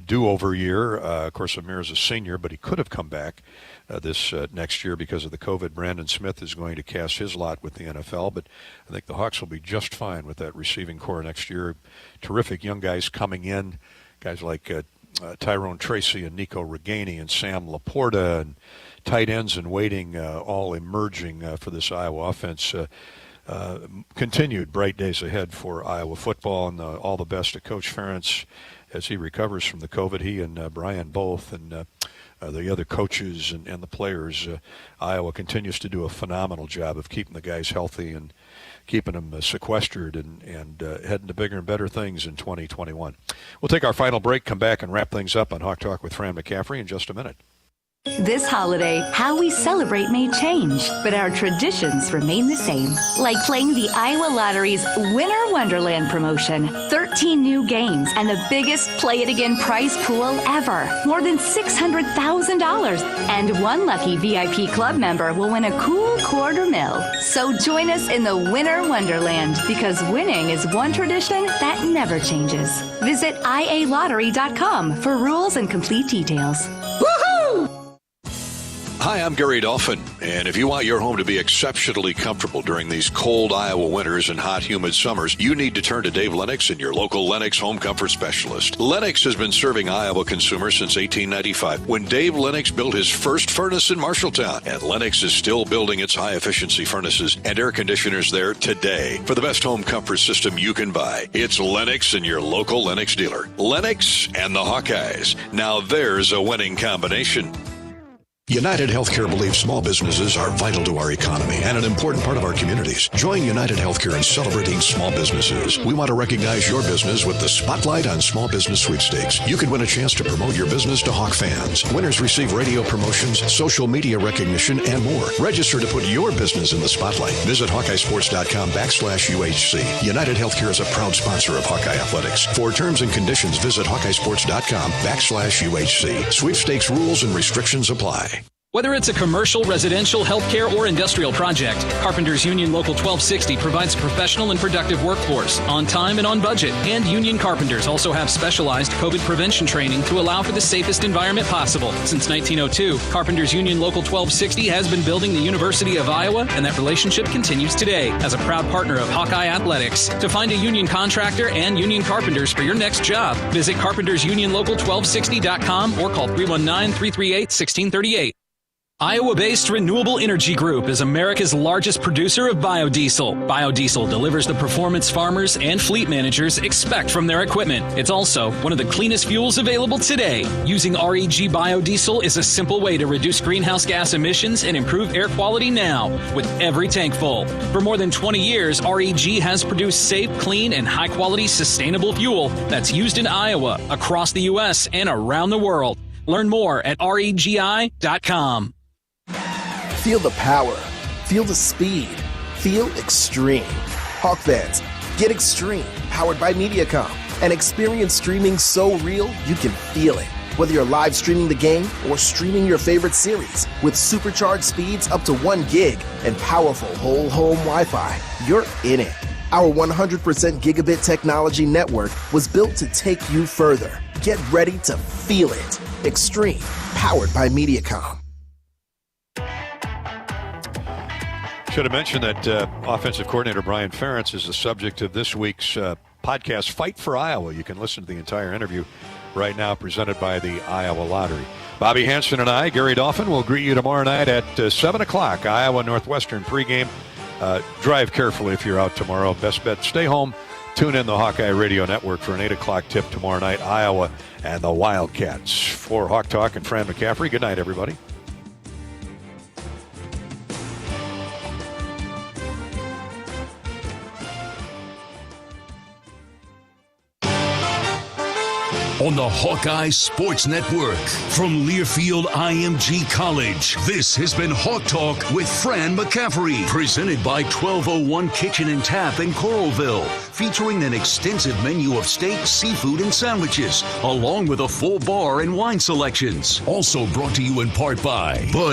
do-over year. Of course, Amir is a senior, but he could have come back this next year because of the COVID. Brandon Smith is going to cast his lot with the NFL, but I think the Hawks will be just fine with that receiving core next year. Terrific young guys coming in, guys like Tyrone Tracy and Nico Reganey and Sam Laporta, and tight ends in waiting, all emerging for this Iowa offense. Continued bright days ahead for Iowa football, and all the best to Coach Ferentz as he recovers from the COVID. He and Brian both, and the other coaches and the players. Iowa continues to do a phenomenal job of keeping the guys healthy and keeping them sequestered and heading to bigger and better things in 2021. We'll take our final break, come back, and wrap things up on Hawk Talk with Fran McCaffery in just a minute. This holiday, how we celebrate may change, but our traditions remain the same. Like playing the Iowa Lottery's Winter Wonderland promotion. 13 new games and the biggest Play It Again prize pool ever. More than $600,000. And one lucky VIP club member will win a cool $250,000. So join us in the Winter Wonderland, because winning is one tradition that never changes. Visit ialottery.com for rules and complete details. Woohoo! Hi, I'm Gary Dolphin, and if you want your home to be exceptionally comfortable during these cold Iowa winters and hot, humid summers, you need to turn to Dave Lennox and your local Lennox home comfort specialist. Lennox has been serving Iowa consumers since 1895, when Dave Lennox built his first furnace in Marshalltown, and Lennox is still building its high-efficiency furnaces and air conditioners there today. For the best home comfort system you can buy, it's Lennox and your local Lennox dealer. Lennox and the Hawkeyes. Now there's a winning combination. United Healthcare believes small businesses are vital to our economy and an important part of our communities. Join United Healthcare in celebrating small businesses. We want to recognize your business with the Spotlight on Small Business Sweepstakes. You could win a chance to promote your business to Hawk fans. Winners receive radio promotions, social media recognition, and more. Register to put your business in the spotlight. Visit HawkeyeSports.com/UHC. United Healthcare is a proud sponsor of Hawkeye Athletics. For terms and conditions, visit HawkeyeSports.com/UHC. Sweepstakes rules and restrictions apply. Whether it's a commercial, residential, healthcare, or industrial project, Carpenters Union Local 1260 provides a professional and productive workforce on time and on budget. And Union Carpenters also have specialized COVID prevention training to allow for the safest environment possible. Since 1902, Carpenters Union Local 1260 has been building the University of Iowa, and that relationship continues today as a proud partner of Hawkeye Athletics. To find a union contractor and union carpenters for your next job, visit carpentersunionlocal1260.com or call 319-338-1638. Iowa-based Renewable Energy Group is America's largest producer of biodiesel. Biodiesel delivers the performance farmers and fleet managers expect from their equipment. It's also one of the cleanest fuels available today. Using REG biodiesel is a simple way to reduce greenhouse gas emissions and improve air quality now with every tank full. For more than 20 years, REG has produced safe, clean, and high-quality sustainable fuel that's used in Iowa, across the U.S., and around the world. Learn more at regi.com. Feel the power. Feel the speed. Feel extreme. Hawk fans, get extreme. Powered by MediaCom. And experience streaming so real you can feel it. Whether you're live streaming the game or streaming your favorite series, with supercharged speeds up to 1 gig and powerful whole home Wi-Fi, you're in it. Our 100% gigabit technology network was built to take you further. Get ready to feel it. Extreme. Powered by MediaCom. Should have mentioned that offensive coordinator Brian Ferentz is the subject of this week's podcast, Fight for Iowa. You can listen to the entire interview right now, presented by the Iowa Lottery. Bobby Hansen and I, Gary Dolphin, will greet you tomorrow night at 7 o'clock, Iowa Northwestern pregame. Drive carefully if you're out tomorrow. Best bet, stay home. Tune in the Hawkeye Radio Network for an 8 o'clock tip tomorrow night, Iowa and the Wildcats. For Hawk Talk and Fran McCaffery, good night, everybody. On the Hawkeye Sports Network from Learfield IMG College, this has been Hawk Talk with Fran McCaffery, presented by 1201 Kitchen and Tap in Coralville, featuring an extensive menu of steak, seafood, and sandwiches, along with a full bar and wine selections. Also brought to you in part by Bud